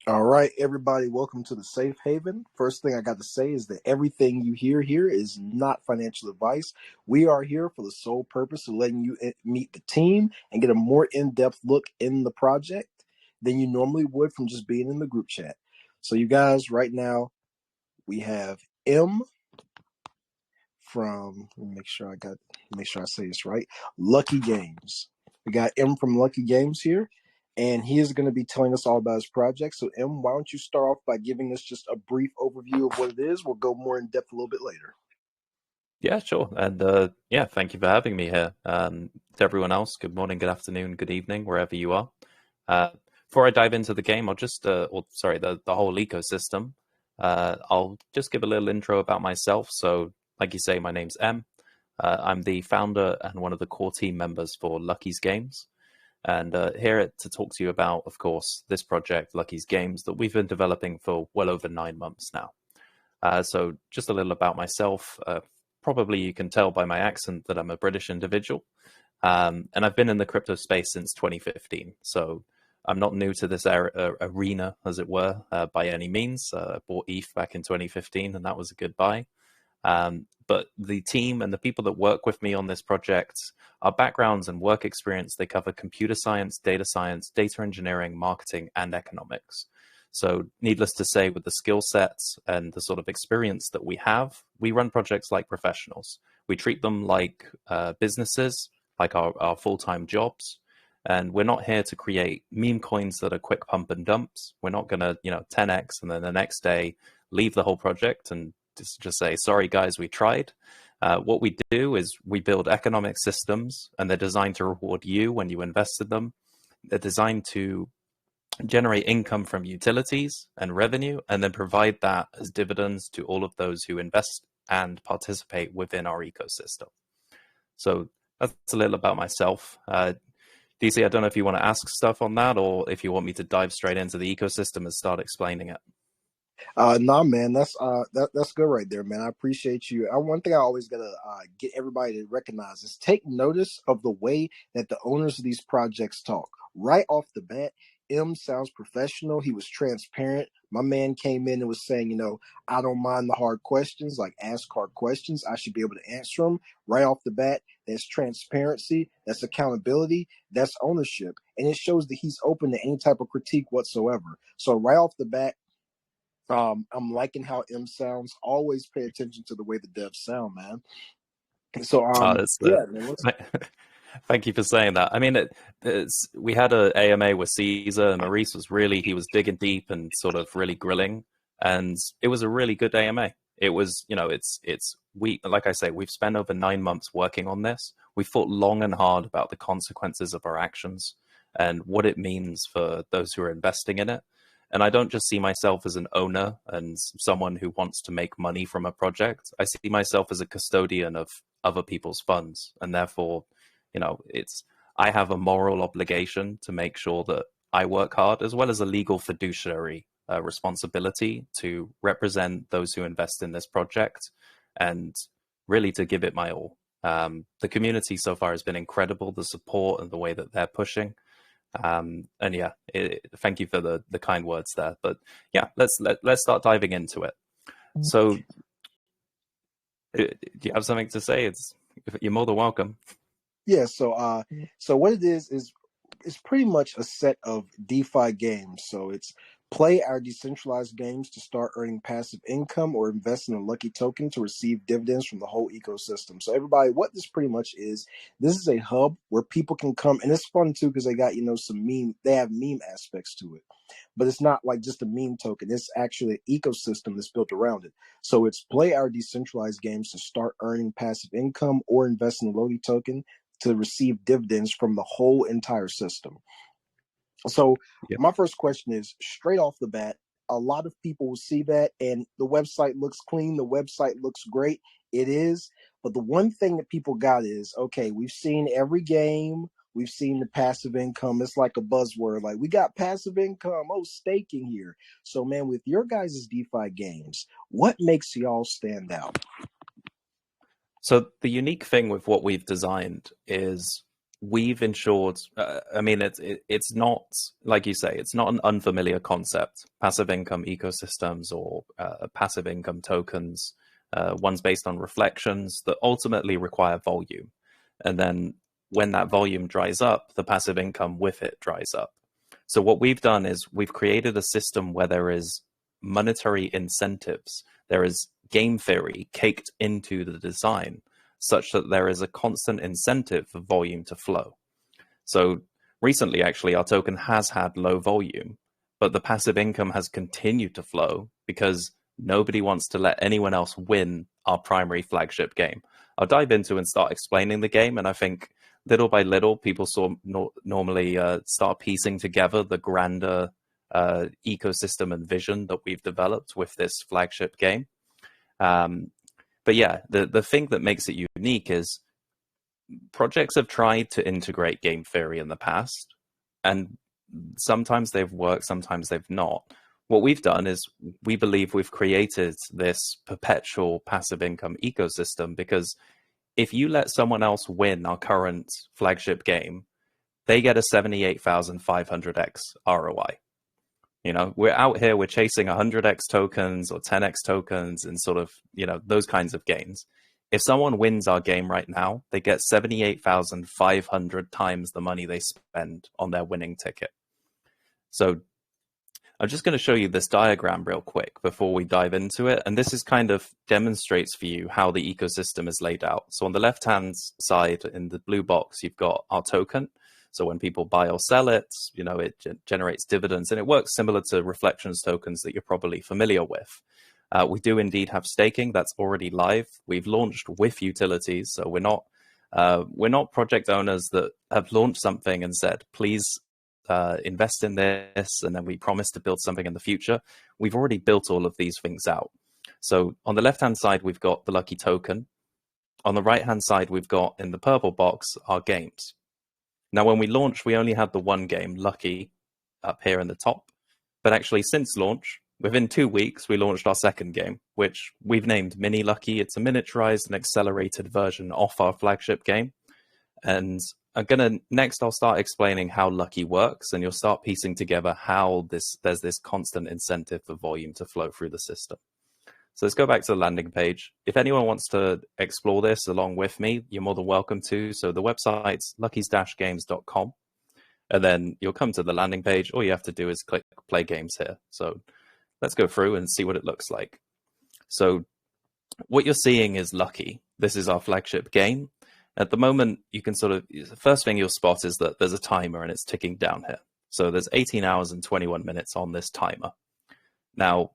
All right, everybody, welcome to the Safe Haven. First thing I got to say is that everything you hear here is not financial advice. We are here for the sole purpose of letting you meet the team and get a more in-depth look in the project than you normally would from just being in the group chat. So, you guys, right now we have M from. Let me make sure I say this right. Lucky Games. We got M from Lucky Games here, and he is going to be telling us all about his project. So, M, why don't you start off by giving us just a brief overview of what it is? We'll go more in depth a little bit later. Yeah, sure. And yeah, thank you for having me here. To everyone else, good morning, good afternoon, good evening, wherever you are. Uh, Before I dive into the game, I'll just, or sorry, the whole ecosystem, I'll just give a little intro about myself. So, like you say, my name's M. I'm the founder and one of the core team members for Lucky's Games. And here to talk to you about, of course, this project, Lucky's Games, that we've been developing for well over 9 months now. So just a little about myself. Probably you can tell by my accent that I'm a British individual. And I've been in the crypto space since 2015. So I'm not new to this arena, as it were, by any means. I bought ETH back in 2015, and that was a good buy. But the team and the people that work with me on this project, our backgrounds and work experience, they cover computer science, data engineering, marketing, and economics. So needless to say, with the skill sets and the sort of experience that we have, we run projects like professionals. We treat them like businesses, like our full-time jobs. And we're not here to create meme coins that are quick pump and dumps. We're not going to, 10x and then the next day leave the whole project and just say, sorry, guys, we tried. What we do is we build economic systems, and they're designed to reward you when you invest in them. They're designed to generate income from utilities and revenue, and then provide that as dividends to all of those who invest and participate within our ecosystem. So that's a little about myself. DC, I don't know if you want to ask stuff on that, or if you want me to dive straight into the ecosystem and start explaining it. Nah, man, that's good right there, man. I appreciate you. One thing I always gotta get everybody to recognize is take notice of the way that the owners of these projects talk. Right off the bat, M sounds professional. He was transparent. My man came in and was saying, I don't mind the hard questions, like ask hard questions. I should be able to answer them right off the bat. That's transparency. That's accountability. That's ownership, and it shows that he's open to any type of critique whatsoever. So right off the bat. I'm liking how M sounds. Always pay attention to the way the devs sound, man. So, Oh, that's yeah, man. thank you for saying that. I mean, we had a AMA with Caesar, and Maurice he was digging deep and sort of really grilling, and it was a really good AMA. It was, like I say, we've spent over 9 months working on this. We thought long and hard about the consequences of our actions and what it means for those who are investing in it. And I don't just see myself as an owner and someone who wants to make money from a project. I see myself as a custodian of other people's funds, and therefore, it's I have a moral obligation to make sure that I work hard, as well as a legal fiduciary responsibility to represent those who invest in this project and really to give it my all. The community so far has been incredible, the support and the way that they're pushing. And yeah, thank you for the kind words there. But yeah, let's start diving into it. So, do you have something to say? You're more than welcome. Yeah. So what it is it's pretty much a set of DeFi games. So it's play our decentralized games to start earning passive income or invest in a lucky token to receive dividends from the whole ecosystem. So everybody, what this pretty much is, this is a hub where people can come, and it's fun too because they got they have meme aspects to it. But it's not like just a meme token. It's actually an ecosystem that's built around it. So it's play our decentralized games to start earning passive income or invest in a Logi token to receive dividends from the whole entire system. So Yep. my first question is straight off the bat, a lot of people will see that and the website looks clean, the website looks great. It is. But the one thing that people got is, okay, we've seen every game, we've seen the passive income. It's like a buzzword, like we got passive income, oh, staking here. So man, with your guys' DeFi games, what makes y'all stand out? So the unique thing with what we've designed is we've ensured, I mean, it's not, like you say, it's not an unfamiliar concept. Passive income ecosystems or passive income tokens, ones based on reflections that ultimately require volume. And then when that volume dries up, the passive income with it dries up. So what we've done is we've created a system where there is monetary incentives. There is game theory caked into the design, such that there is a constant incentive for volume to flow. So recently, actually, our token has had low volume, but the passive income has continued to flow because nobody wants to let anyone else win our primary flagship game. I'll dive into and start explaining the game, and I think little by little, people normally start piecing together the grander ecosystem and vision that we've developed with this flagship game. But yeah, the thing that makes it unique is projects have tried to integrate game theory in the past, and sometimes they've worked, sometimes they've not. What we've done is we believe we've created this perpetual passive income ecosystem, because if you let someone else win our current flagship game, they get a 78,500x ROI. You know, we're out here, we're chasing 100x tokens or 10x tokens and sort of, you know, those kinds of gains. If someone wins our game right now, they get 78,500 times the money they spend on their winning ticket. So I'm just going to show you this diagram real quick before we dive into it. And this is kind of demonstrates for you how the ecosystem is laid out. So on the left-hand side in the blue box, you've got our token. So when people buy or sell it, you know, it generates dividends, and it works similar to Reflections tokens that you're probably familiar with. We do indeed have staking that's already live. We've launched with utilities, so we're not project owners that have launched something and said, please invest in this, and then we promise to build something in the future. We've already built all of these things out. So on the left-hand side, we've got the Lucky token. On the right-hand side, we've got in the purple box our games. Now, when we launched, we only had the one game, Lucky, up here in the top. But actually, since launch, within 2 weeks, we launched our second game, which we've named Mini Lucky. It's a miniaturized and accelerated version of our flagship game. And I'll start explaining how Lucky works, and you'll start piecing together how there's this constant incentive for volume to flow through the system. So let's go back to the landing page. If anyone wants to explore this along with me, you're more than welcome to. So the website's luckies-games.com. And then you'll come to the landing page. All you have to do is click play games here. So let's go through and see what it looks like. So what you're seeing is Lucky. This is our flagship game. At the moment, you can the first thing you'll spot is that there's a timer and it's ticking down here. So there's 18 hours and 21 minutes on this timer. Now,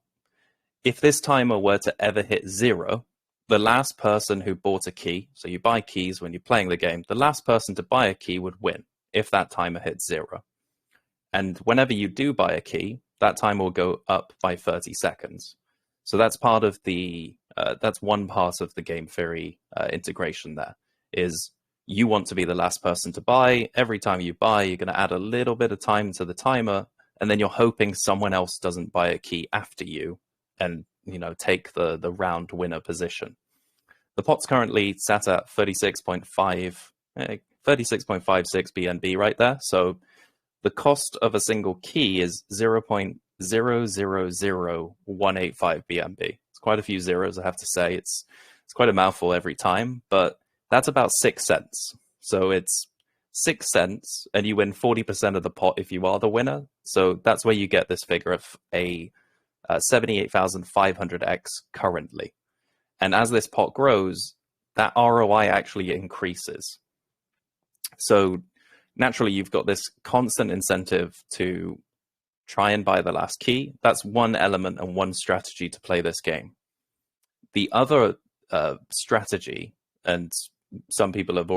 if this timer were to ever hit 0, the last person who bought a key, so you buy keys when you're playing the game, the last person to buy a key would win if that timer hits 0. And whenever you do buy a key, that timer will go up by 30 seconds. So that's part of that's one part of the game theory integration there, is you want to be the last person to buy. Every time you buy, you're going to add a little bit of time to the timer, and then you're hoping someone else doesn't buy a key after you and, you know, take the round winner position. The pot's currently sat at 36.56 BNB right there. So the cost of a single key is 0.000185 BNB. It's quite a few zeros, I have to say. It's quite a mouthful every time, but that's about 6 cents. So it's 6 cents, and you win 40% of the pot if you are the winner. So that's where you get this figure of a 78,500x currently. And as this pot grows, that ROI actually increases. So naturally, you've got this constant incentive to try and buy the last key. That's one element and one strategy to play this game. The other strategy, and some people have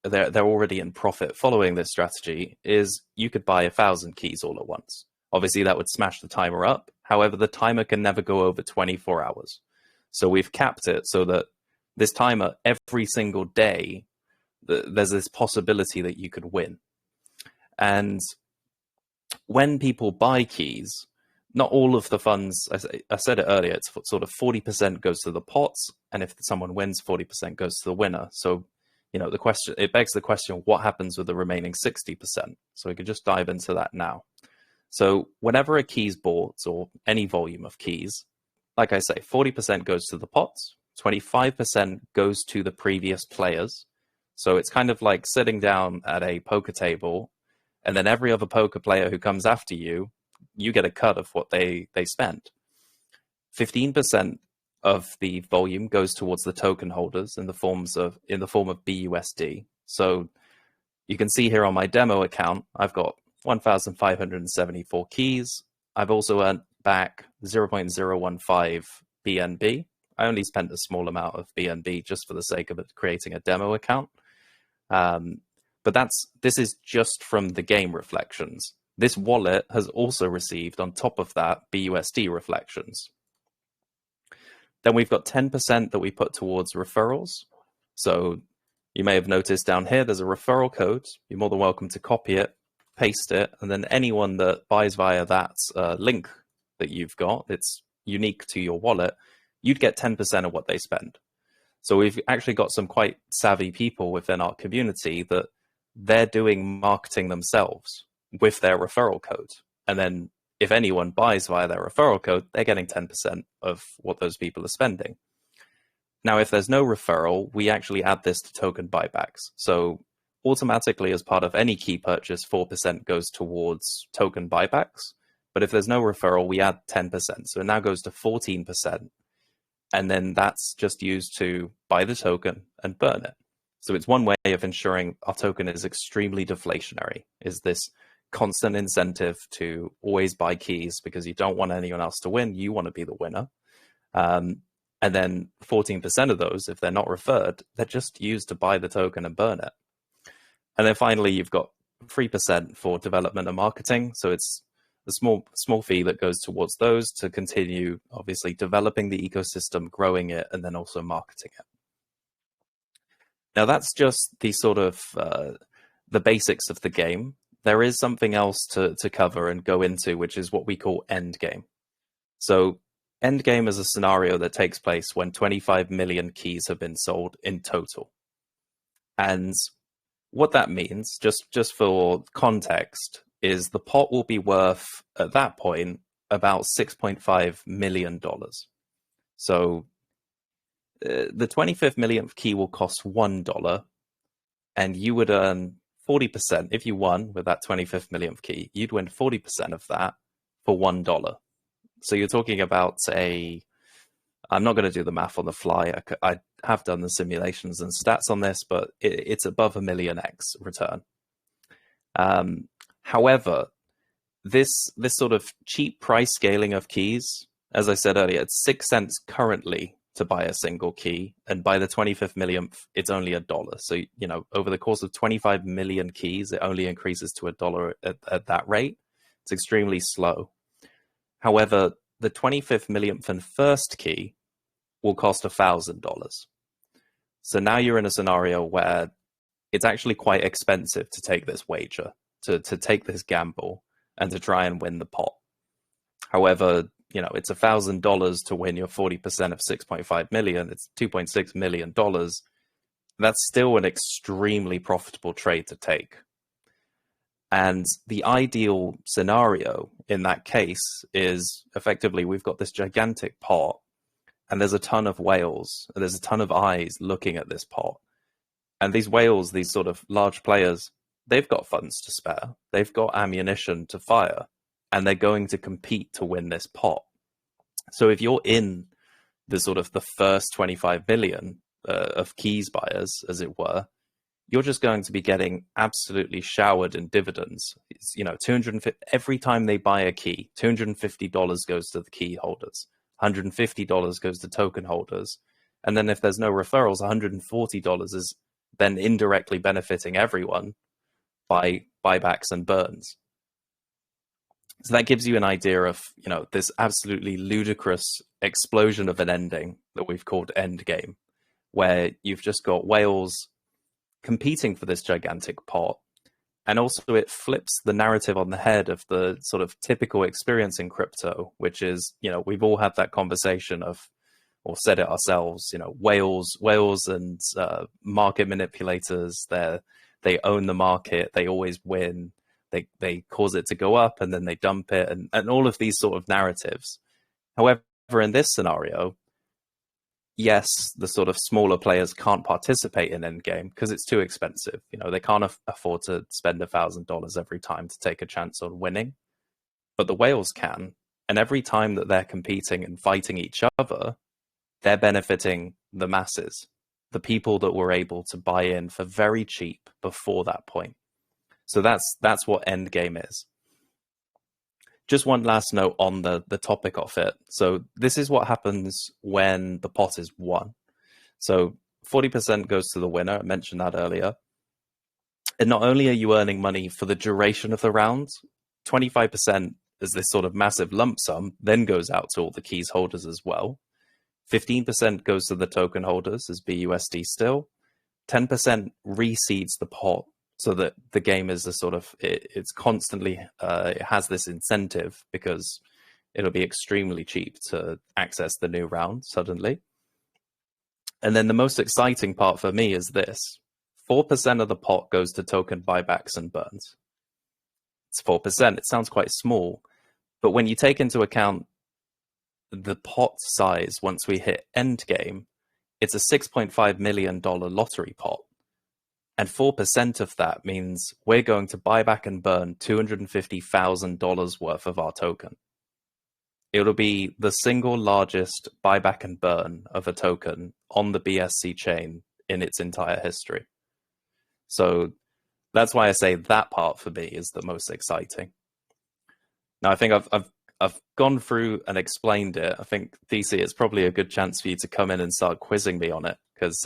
they're already in profit following this strategy, is you could buy 1,000 keys all at once. Obviously, that would smash the timer up. However, the timer can never go over 24 hours. So we've capped it so that this timer, every single day, there's this possibility that you could win. And when people buy keys, not all of the funds, I said it earlier, it's sort of 40% goes to the pots, and if someone wins, 40% goes to the winner. So the question, it begs the question, what happens with the remaining 60%? So we could just dive into that now. So whenever a key is bought, or any volume of keys, like I say, 40% goes to the pots, 25% goes to the previous players. So it's kind of like sitting down at a poker table, and then every other poker player who comes after you, you get a cut of what they spent. 15% of the volume goes towards the token holders in the form of BUSD. So you can see here on my demo account, I've got 1,574 keys. I've also earned back 0.015 BNB. I only spent a small amount of BNB just for the sake of it, creating a demo account. But this is just from the game reflections. This wallet has also received, on top of that, BUSD reflections. Then we've got 10% that we put towards referrals. So you may have noticed down here, there's a referral code. You're more than welcome to copy it, paste it, and then anyone that buys via that link that you've got, it's unique to your wallet, you'd get 10% of what they spend. So we've actually got some quite savvy people within our community that they're doing marketing themselves with their referral code. And then if anyone buys via their referral code, they're getting 10% of what those people are spending. Now, if there's no referral, we actually add this to token buybacks. So automatically, as part of any key purchase, 4% goes towards token buybacks. But if there's no referral, we add 10%. So it now goes to 14%. And then that's just used to buy the token and burn it. So it's one way of ensuring our token is extremely deflationary, is this constant incentive to always buy keys because you don't want anyone else to win. You want to be the winner. And then 14% of those, if they're not referred, they're just used to buy the token and burn it. And then finally, you've got 3% for development and marketing. So it's a small fee that goes towards those to continue, obviously, developing the ecosystem, growing it, and then also marketing it. Now, that's just the sort of the basics of the game. There is something else to cover and go into, which is what we call endgame. So endgame is a scenario that takes place when 25 million keys have been sold in total. And what that means, just for context, is the pot will be worth, at that point, about $6.5 million. So the 25th millionth key will cost $1, and you would earn 40%. If you won with that 25th millionth key, you'd win 40% of that for $1. So you're talking about I'm not going to do the math on the fly. I have done the simulations and stats on this, but it's above a million X return. However, this sort of cheap price scaling of keys, as I said earlier, it's 6 cents currently to buy a single key, and by the 25th millionth, it's only $1. So, over the course of 25 million keys, it only increases to $1 at that rate. It's extremely slow. However, the 25th millionth and first key will cost $1,000. So now you're in a scenario where it's actually quite expensive to take this wager, to take this gamble, and to try and win the pot. However, it's $1,000 to win your 40% of 6.5 million. It's $2.6 million. That's still an extremely profitable trade to take. And the ideal scenario in that case is effectively we've got this gigantic pot, and there's a ton of whales, and there's a ton of eyes looking at this pot. And these whales, these sort of large players, they've got funds to spare. They've got ammunition to fire, and they're going to compete to win this pot. So if you're in the sort of the first 25 million of keys buyers, as it were, you're just going to be getting absolutely showered in dividends. It's, 250 every time they buy a key, $250 goes to the key holders, $150 goes to token holders, and then if there's no referrals, $140 is then indirectly benefiting everyone by buybacks and burns. So that gives you an idea of, this absolutely ludicrous explosion of an ending that we've called endgame, where you've just got whales competing for this gigantic pot. And also it flips the narrative on the head of the sort of typical experience in crypto, which is, we've all had that conversation of, or said it ourselves. You know, whales, and market manipulators. They own the market. They always win. They cause it to go up, and then they dump it, and all of these sort of narratives. However, in this scenario, yes, the sort of smaller players can't participate in endgame because it's too expensive. You know, they can't afford to spend $1,000 every time to take a chance on winning, but the whales can. And every time that they're competing and fighting each other, they're benefiting the masses, the people that were able to buy in for very cheap before that point. So that's what endgame is. Just one last note on the topic of it. So this is what happens when the pot is won. So 40% goes to the winner. I mentioned that earlier. And not only are you earning money for the duration of the round, 25% is this sort of massive lump sum, then goes out to all the keys holders as well. 15% goes to the token holders as BUSD still. 10% reseeds the pot so that the game is a sort of, it's constantly, it has this incentive because it'll be extremely cheap to access the new round suddenly. And then the most exciting part for me is this. 4% of the pot goes to token buybacks and burns. It's 4%. It sounds quite small, but when you take into account the pot size once we hit endgame, it's a $6.5 million lottery pot. And 4% of that means we're going to buy back and burn $250,000 worth of our token. It'll be the single largest buyback and burn of a token on the BSC chain in its entire history. So that's why I say that part for me is the most exciting. Now, I think I've gone through and explained it. I think, DC, it's probably a good chance for you to come in and start quizzing me on it, because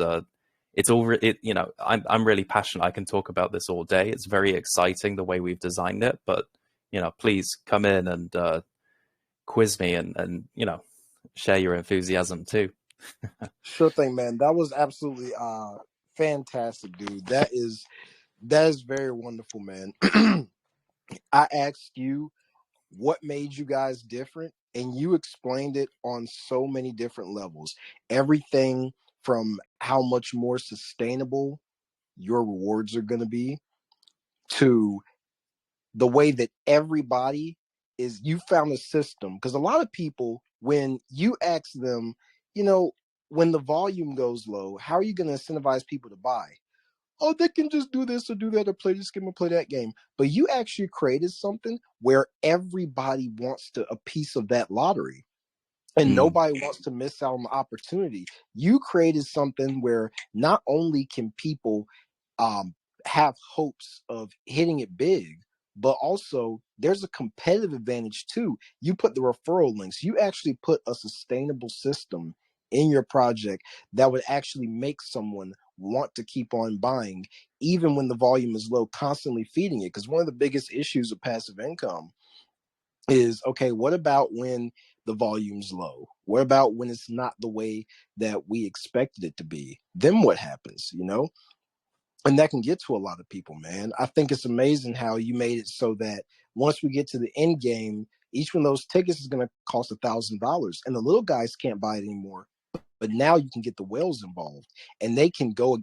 it's all, you know, I'm really passionate. I can talk about this all day. It's very exciting the way we've designed it, but, you know, please come in and quiz me and, you know, share your enthusiasm too. Sure thing, man. That was absolutely fantastic, dude. That is very wonderful, man. I asked you what made you guys different, and you explained it on so many different levels. Everything from how much more sustainable your rewards are going to be, to the way that everybody is, you found a system. Because a lot of people, when you ask them, you know, when the volume goes low, how are you going to incentivize people to buy? Oh, they can just do this or do that or play this game or play that game. But you actually created something where everybody wants a piece of that lottery. And nobody wants to miss out on the opportunity. You created something where not only can people have hopes of hitting it big, but also there's a competitive advantage too. You put the referral links. You actually put a sustainable system in your project that would actually make someone want to keep on buying, even when the volume is low, constantly feeding it. Because one of the biggest issues of passive income is, okay, what about when the volume's low? What about when it's not the way that we expected it to be? Then what happens, you know? And that can get to a lot of people, man. I think it's amazing how you made it so that once we get to the end game, each one of those tickets is going to cost $1,000, and the little guys can't buy it anymore. But now you can get the whales involved, and they can go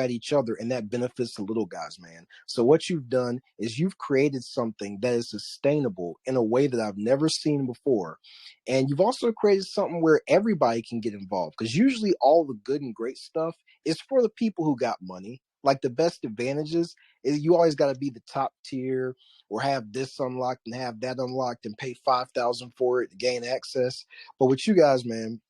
at each other, and that benefits the little guys, man. So what you've done is you've created something that is sustainable in a way that I've never seen before. And you've also created something where everybody can get involved, because usually all the good and great stuff is for the people who got money. Like, the best advantages is you always got to be the top tier or have this unlocked and have that unlocked and pay $5,000 for it to gain access. But with you guys, man,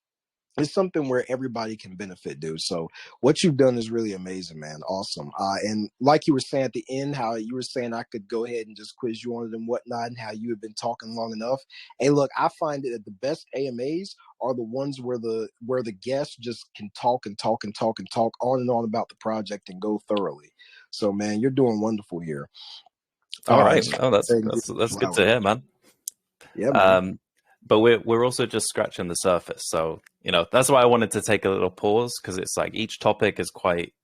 it's something where everybody can benefit, dude. So what you've done is really amazing, man. Awesome. And like you were saying at the end, how you were saying I could go ahead and just quiz you on it and whatnot, and how you have been talking long enough. Hey, look, I find that the best AMAs are the ones where the guests just can talk and talk and talk and talk on and on about the project and go thoroughly. So, man, you're doing wonderful here. All right. Oh, that's good to hear, man. Yeah, man. But we're also just scratching the surface. So, you know, that's why I wanted to take a little pause, because it's like each topic is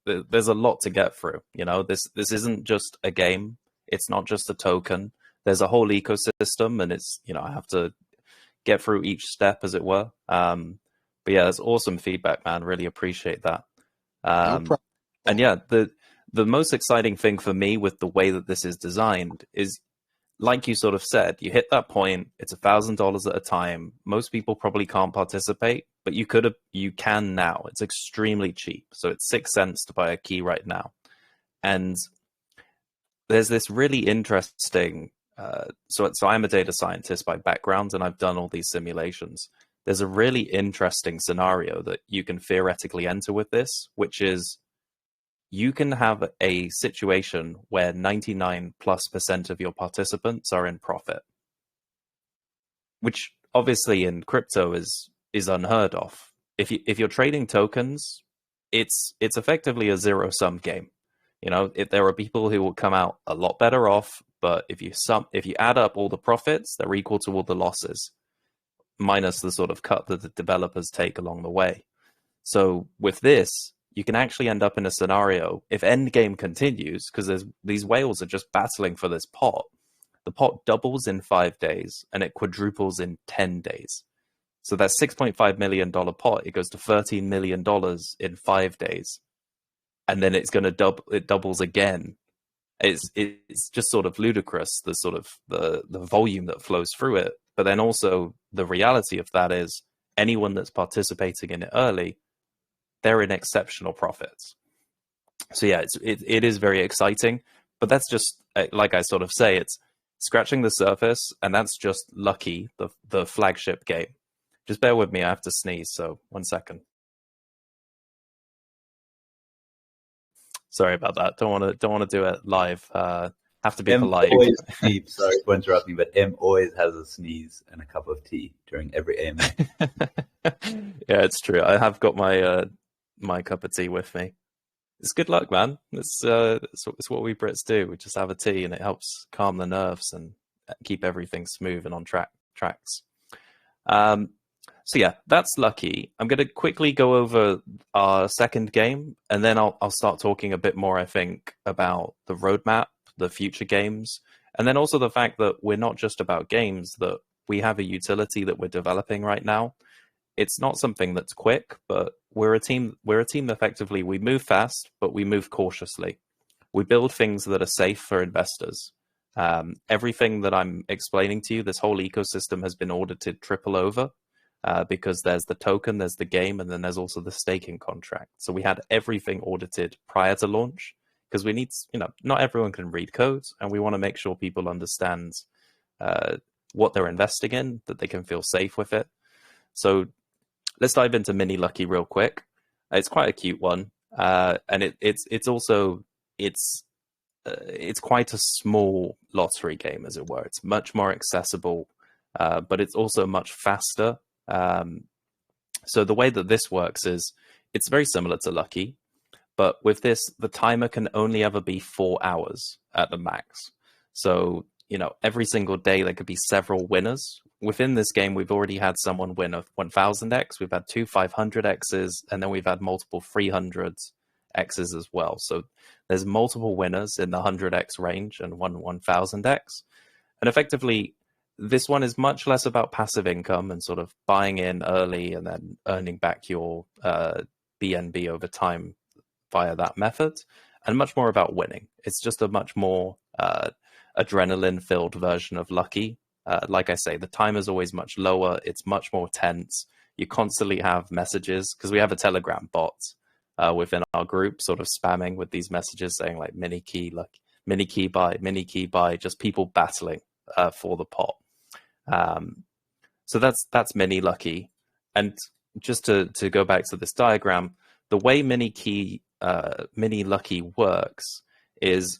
there's a lot to get through. You know, this isn't just a game. It's not just a token. There's a whole ecosystem, and it's, you know, I have to get through each step, as it were. But yeah, that's awesome feedback, man. Really appreciate that. No problem. And yeah, the most exciting thing for me with the way that this is designed is, like you sort of said, you hit that point, it's $1,000 at a time. Most people probably can't participate, but you can now. It's extremely cheap. So it's 6 cents to buy a key right now. And there's this really interesting, so I'm a data scientist by background, and I've done all these simulations. There's a really interesting scenario that you can theoretically enter with this, which is you can have a situation where 99+% of your participants are in profit, which obviously in crypto is unheard of. If you're trading tokens, it's effectively a zero-sum game. You know, there are people who will come out a lot better off, but if you add up all the profits, they're equal to all the losses, minus the sort of cut that the developers take along the way. So with this, you can actually end up in a scenario, if endgame continues, because these whales are just battling for this pot, the pot doubles in 5 days and it quadruples in 10 days. So that $6.5 million pot, it goes to $13 million in 5 days. And then it's going to it doubles again. It's just sort of ludicrous, the sort of the volume that flows through it. But then also the reality of that is anyone that's participating in it early, they're in exceptional profits. So yeah, it is very exciting, but that's just, like I sort of say, it's scratching the surface, and that's just Lucky, the flagship game. Just bear with me, I have to sneeze, so 1 second. Sorry about that. Don't want to do it live. Have to be polite. Sorry for interrupting, but M always has a sneeze and a cup of tea during every AMA. Yeah, it's true. I have got my cup of tea with me. It's good luck, man. It's what we Brits do. We just have a tea, and it helps calm the nerves and keep everything smooth and on tracks. So yeah, that's Lucky. I'm going to quickly go over our second game, and then I'll start talking a bit more, I think, about the roadmap, the future games, and then also the fact that we're not just about games, that we have a utility that we're developing right now. It's not something that's quick, but we're a team effectively. We move fast, but we move cautiously. We build things that are safe for investors. Everything that I'm explaining to you, this whole ecosystem has been audited triple over. Because there's the token, there's the game, and then there's also the staking contract. So we had everything audited prior to launch, because we need, not everyone can read codes, and we want to make sure people understand what they're investing in, that they can feel safe with it. So let's dive into Mini Lucky real quick. It's quite a cute one, and it's also quite a small lottery game, as it were. It's much more accessible, but it's also much faster. So the way that this works is it's very similar to Lucky, but with this, the timer can only ever be 4 hours at the max. So, every single day there could be several winners. Within this game, we've already had someone win a 1000x, we've had 2 500x's, and then we've had multiple 300x's as well. So there's multiple winners in the 100x range and 1000x. And effectively, this one is much less about passive income and sort of buying in early and then earning back your BNB over time via that method, and much more about winning. It's just a much more adrenaline-filled version of Lucky. Like I say, the time is always much lower. It's much more tense. You constantly have messages, because we have a Telegram bot within our group sort of spamming with these messages saying like mini key buy, just people battling for the pot. So that's Mini Lucky. And just to go back to this diagram, the way Mini Lucky works is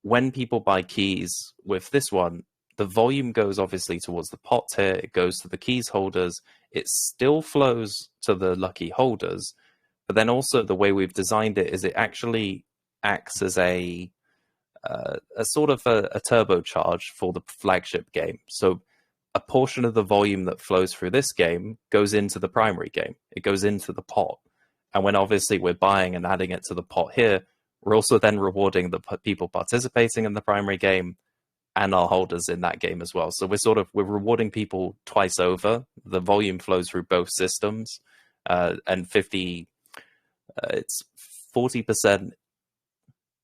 when people buy keys with this one, the volume goes obviously towards the pot here, it goes to the keys holders, it still flows to the Lucky holders, but then also the way we've designed it is it actually acts as a sort of a turbocharge for the flagship game. So a portion of the volume that flows through this game goes into the primary game. It goes into the pot. And when obviously we're buying and adding it to the pot here, we're also then rewarding the people participating in the primary game and our holders in that game as well. So we're rewarding people twice over. The volume flows through both systems. and 50, it's 40%.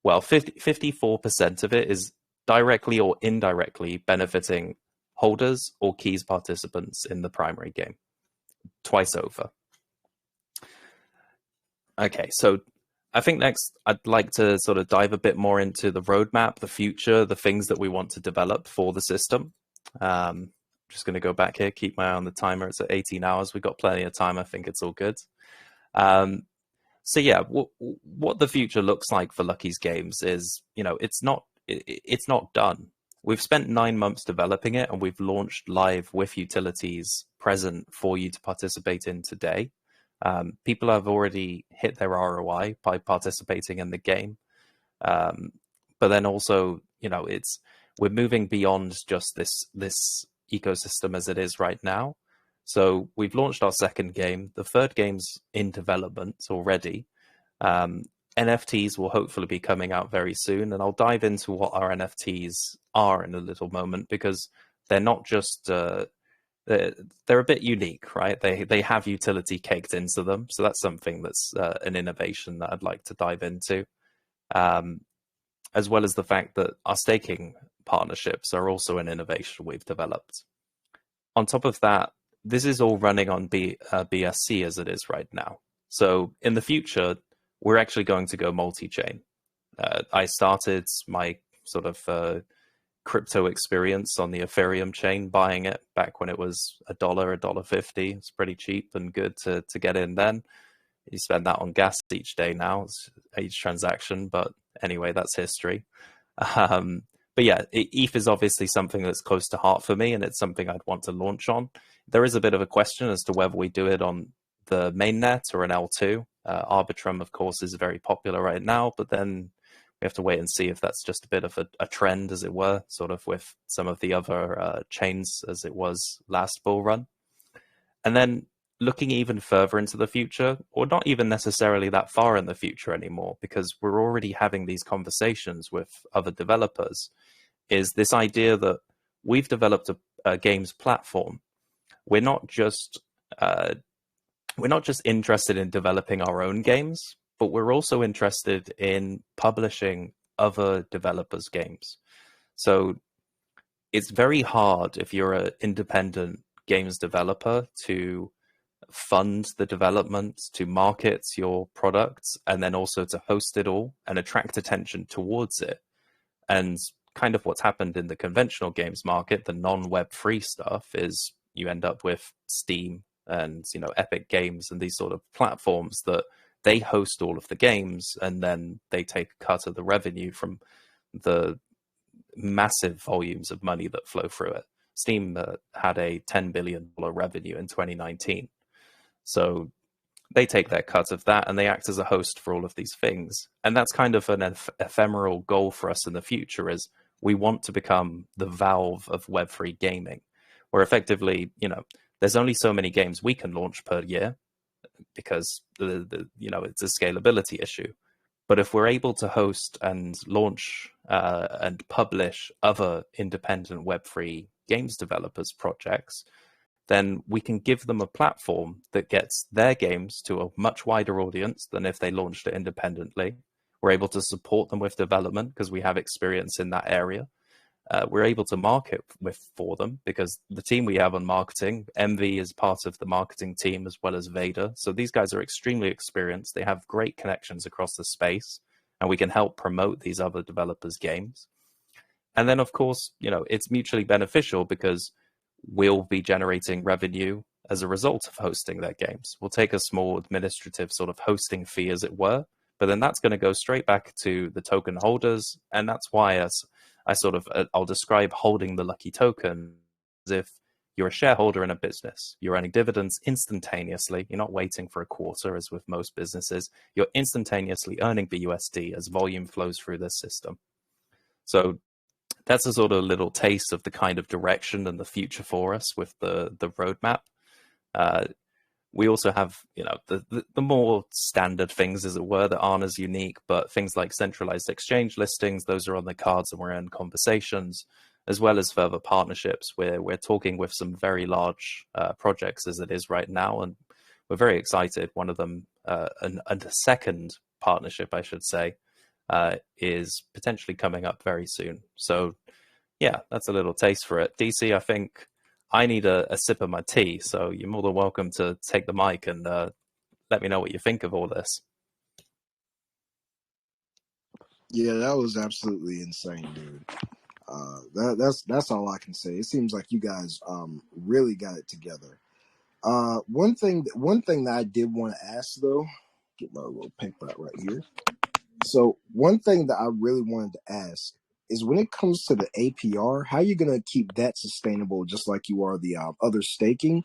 Well, 54% of it is directly or indirectly benefiting holders or keys participants in the primary game twice over. Okay, so I think next I'd like to sort of dive a bit more into the roadmap, the future, the things that we want to develop for the system. Just going to go back here, keep my eye on the timer. It's at 18 hours. We've got plenty of time. I think it's all good. So yeah, what the future looks like for Lucky's games is, it's not done. We've spent 9 months developing it, and we've launched live with utilities present for you to participate in today. People have already hit their ROI by participating in the game. But then also, we're moving beyond just this ecosystem as it is right now. So we've launched our second game. The third game's in development already. NFTs will hopefully be coming out very soon, and I'll dive into what our NFTs are in a little moment, because they're not just they're a bit unique, right? They have utility caked into them, so that's something that's an innovation that I'd like to dive into, as well as the fact that our staking partnerships are also an innovation we've developed. On top of that, this is all running on BSC as it is right now. So in the future, we're actually going to go multi-chain. I started my sort of crypto experience on the Ethereum chain, buying it back when it was $1, $1.50. It's pretty cheap and good to get in then. You spend that on gas each day now, each transaction. But anyway, that's history. But yeah, ETH is obviously something that's close to heart for me, and it's something I'd want to launch on. There is a bit of a question as to whether we do it on the mainnet or an L2. Arbitrum, of course, is very popular right now, but then we have to wait and see if that's just a bit of a trend, as it were, sort of with some of the other chains as it was last bull run. And then looking even further into the future, or not even necessarily that far in the future anymore, because we're already having these conversations with other developers, is this idea that we've developed a games platform. We're not just interested in developing our own games, but we're also interested in publishing other developers' games. So it's very hard if you're an independent games developer to fund the development, to market your products, and then also to host it all and attract attention towards it. And kind of what's happened in the conventional games market, the non-Web3 stuff, is you end up with Steam and Epic Games and these sort of platforms that they host all of the games, and then they take a cut of the revenue from the massive volumes of money that flow through it. Steam had a $10 billion revenue in 2019. So they take their cut of that, and they act as a host for all of these things. And that's kind of an ephemeral goal for us in the future, is we want to become the Valve of Web3 gaming, where effectively, there's only so many games we can launch per year, because it's a scalability issue. But if we're able to host and launch and publish other independent Web3 games developers' projects, then we can give them a platform that gets their games to a much wider audience than if they launched it independently. We're able to support them with development because we have experience in that area. We're able to market for them because the team we have on marketing, MV is part of the marketing team as well as Vader. So these guys are extremely experienced. They have great connections across the space, and we can help promote these other developers' games. And then, of course, it's mutually beneficial because we'll be generating revenue as a result of hosting their games. We'll take a small administrative sort of hosting fee, as it were, but then that's going to go straight back to the token holders. And that's why I'll describe holding the Lucky token as if you're a shareholder in a business. You're earning dividends instantaneously. You're not waiting for a quarter, as with most businesses. You're instantaneously earning BUSD as volume flows through this system. So that's a sort of little taste of the kind of direction and the future for us with the roadmap. We also have, the more standard things, as it were, that aren't as unique, but things like centralized exchange listings, those are on the cards and we're in conversations, as well as further partnerships where we're talking with some very large projects as it is right now. And we're very excited. One of them, and a second partnership, I should say, is potentially coming up very soon. So yeah, that's a little taste for it. DC, I think I need a sip of my tea, so you're more than welcome to take the mic and let me know what you think of all this. Yeah, that was absolutely insane, dude. That's all I can say. It seems like you guys really got it together. One thing that I did want to ask though, get my little paper out right here. So one thing that I really wanted to ask is when it comes to the APR, how are you going to keep that sustainable just like you are the other staking?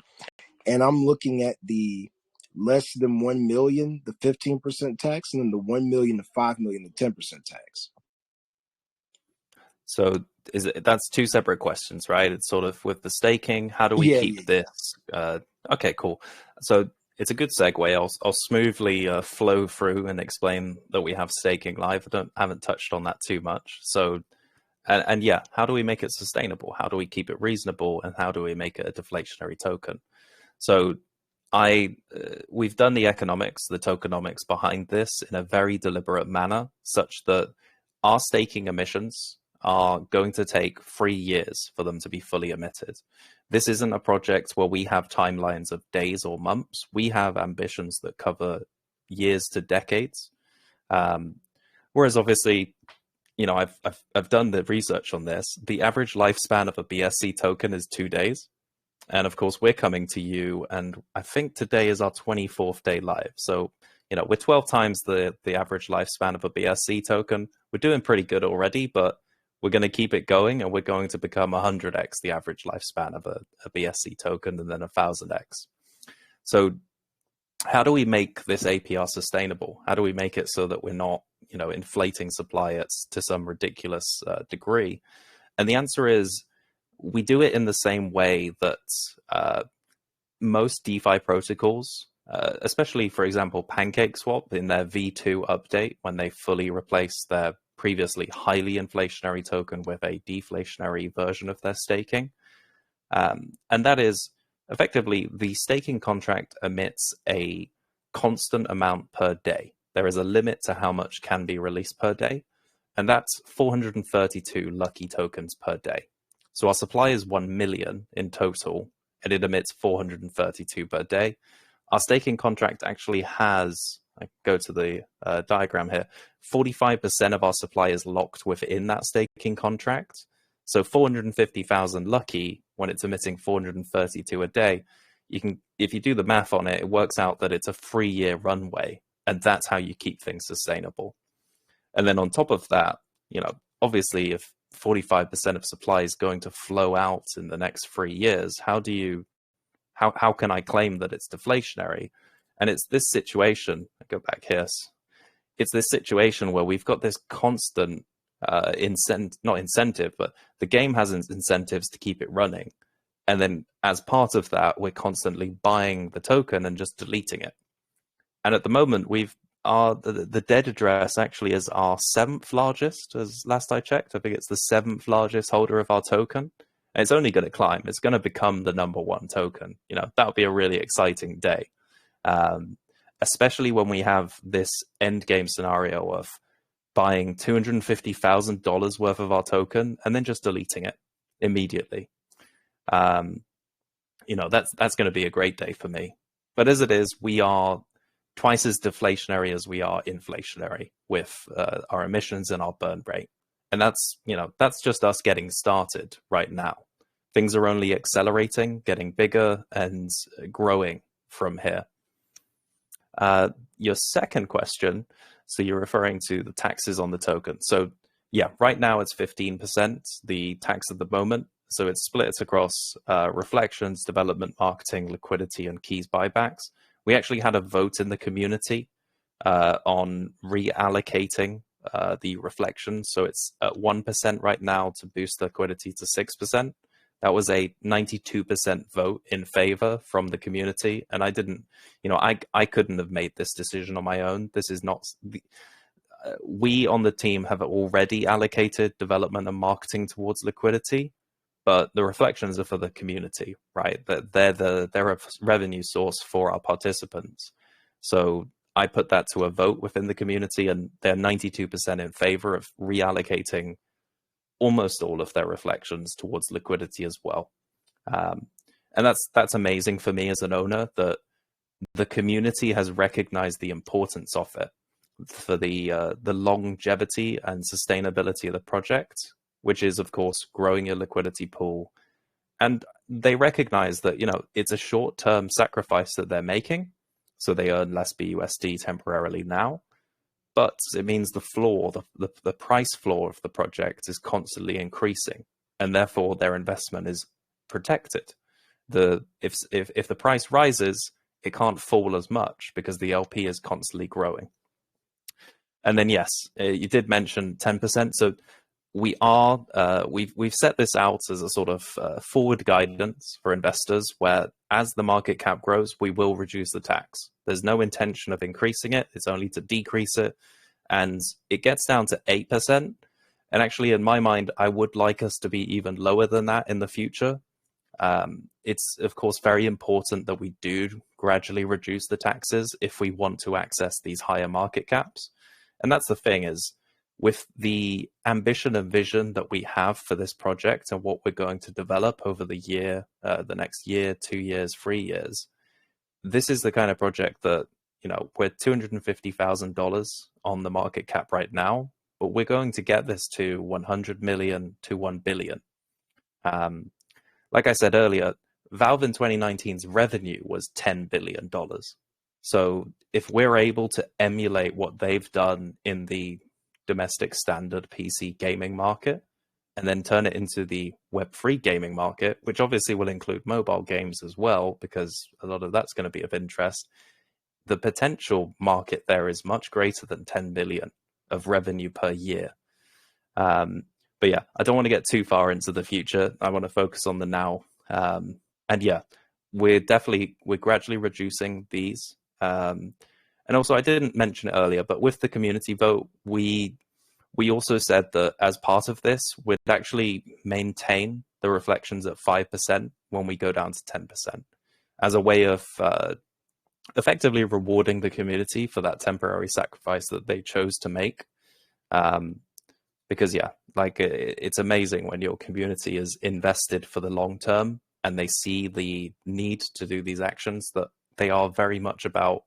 And I'm looking at the less than 1 million, the 15% tax, and then the 1 million to 5 million, the 10% tax. So that's two separate questions, right? It's sort of with the staking, how do we keep this? Okay, cool. So it's a good segue. I'll smoothly flow through and explain that we have staking live. I haven't touched on that too much. So, and yeah, how do we make it sustainable? How do we keep it reasonable? And how do we make it a deflationary token? So we've done the economics, the tokenomics behind this in a very deliberate manner, such that our staking emissions are going to take 3 years for them to be fully emitted. This isn't a project where we have timelines of days or months. We have ambitions that cover years to decades. Whereas obviously, you know, I've done the research on this. The average lifespan of a BSC token is 2 days. And of course, we're coming to you, and I think today is our 24th day live. So, you know, we're 12 times the average lifespan of a BSC token. We're doing pretty good already, but we're going to keep it going, and we're going to become 100x the average lifespan of a BSC token, and then 1000x. So how do we make this APR sustainable? How do we make it so that we're not, you know, inflating supply to some ridiculous degree? And the answer is, we do it in the same way that most DeFi protocols, especially, for example, PancakeSwap in their V2 update, when they fully replaced their previously highly inflationary token with a deflationary version of their staking. And that is effectively the staking contract emits a constant amount per day. There is a limit to how much can be released per day, and that's 432 lucky tokens per day. So our supply is 1 million in total, and it emits 432 per day. Our staking contract actually has, I go to the diagram here, 45% of our supply is locked within that staking contract. So 450,000 lucky when it's emitting 432 a day. You can, if you do the math on it, it works out that it's a 3-year runway, and that's how you keep things sustainable. And then on top of that, you know, obviously if 45% of supply is going to flow out in the next 3 years, how can I claim that it's deflationary? And it's this situation, I go back here, it's this situation where we've got this constant not incentive, but the game has incentives to keep it running. And then as part of that, we're constantly buying the token and just deleting it. And at the moment, the dead address actually is our 7th largest, as last I checked. I think it's the 7th largest holder of our token. And it's only going to climb. It's going to become the #1 token. You know, that would be a really exciting day. Especially when we have this end game scenario of buying $250,000 worth of our token and then just deleting it immediately. You know, that's going to be a great day for me. But as it is, we are twice as deflationary as we are inflationary with our emissions and our burn rate. And that's, you know, that's just us getting started right now. Things are only accelerating, getting bigger and growing from here. Your second question, so you're referring to the taxes on the token. So yeah, right now it's 15%, the tax at the moment. So it's split across reflections, development, marketing, liquidity, and keys buybacks. We actually had a vote in the community on reallocating the reflection. So it's at 1% right now to boost liquidity to 6%. That was a 92% vote in favor from the community. And I didn't, you know, I couldn't have made this decision on my own. This is not, we on the team have already allocated development and marketing towards liquidity. but the reflections are for the community, right? That they're a revenue source for our participants. So I put that to a vote within the community, and they're 92% in favor of reallocating almost all of their reflections towards liquidity as well. And that's amazing for me as an owner, that the community has recognized the importance of it for the longevity and sustainability of the project, which is, of course, growing your liquidity pool. And they recognize that, it's a short-term sacrifice that they're making, so they earn less BUSD temporarily now, but it means the floor, the price floor of the project is constantly increasing, and therefore their investment is protected. If the price rises, it can't fall as much because the LP is constantly growing. And then, yes, you did mention 10%. So we've set this out as a sort of forward guidance for investors, where as the market cap grows, we will reduce the tax. There's no intention of increasing it. It's only to decrease it. And it gets down to 8%. And actually, in my mind, I would like us to be even lower than that in the future. It's, of course, very important that we do gradually reduce the taxes if we want to access these higher market caps. And that's the thing, is with the ambition and vision that we have for this project and what we're going to develop over the next year, 2 years, 3 years, this is the kind of project that, we're $250,000 on the market cap right now, but we're going to get this to 100 million to 1 billion. Like I said earlier, Valve in 2019's revenue was $10 billion. So if we're able to emulate what they've done in the domestic standard PC gaming market, and then turn it into the Web3 gaming market, which obviously will include mobile games as well, because a lot of that's going to be of interest, the potential market there is much greater than 10 billion of revenue per year. But yeah, I don't want to get too far into the future. I want to focus on the now. And yeah, we're gradually reducing these. And also, I didn't mention it earlier, but with the community vote, we also said that as part of this, we'd actually maintain the reflections at 5% when we go down to 10%, as a way of effectively rewarding the community for that temporary sacrifice that they chose to make. Because, yeah, it's amazing when your community is invested for the long term and they see the need to do these actions, that they are very much about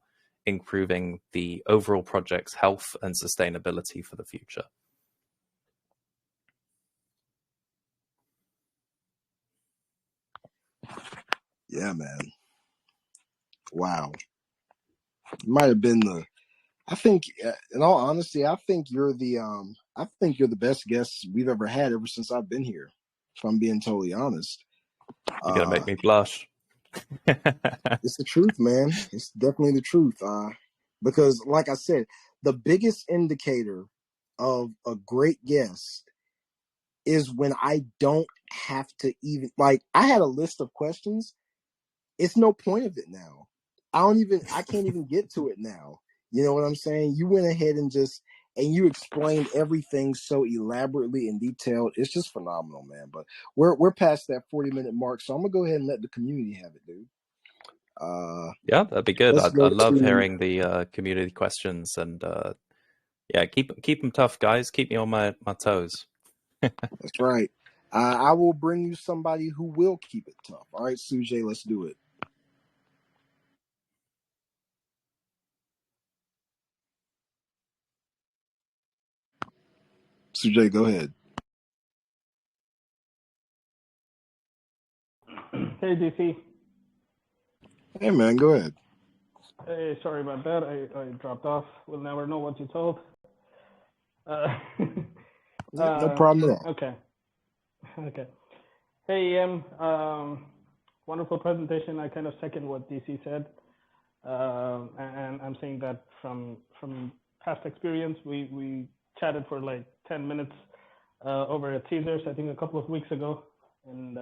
improving the overall project's health and sustainability for the future. Yeah, man. Wow. You might have been I think, in all honesty, I think you're the best guest we've ever had ever since I've been here, if I'm being totally honest. You're going to make me blush. It's the truth, man. It's definitely the truth. Because, like I said, the biggest indicator of a great guest is when I don't have to even, I had a list of questions. It's no point of it now. I can't even get to it now. You know what I'm saying? You went ahead and you explained everything so elaborately and detailed. It's just phenomenal, man. But we're past that 40-minute mark, so I'm gonna go ahead and let the community have it, dude. Yeah, that'd be good. I love to... hearing the community questions, and yeah, keep them tough, guys. Keep me on my toes. That's right. I will bring you somebody who will keep it tough. All right, Sujay, let's do it. Sujay, go ahead. Hey, DC. Hey, man, go ahead. Hey, sorry about that. I dropped off. We'll never know what you told. No problem at all. Okay. Hey, wonderful presentation. I kind of second what DC said. And I'm saying that from past experience, we chatted for like 10 minutes over at Caesars, I think a couple of weeks ago. And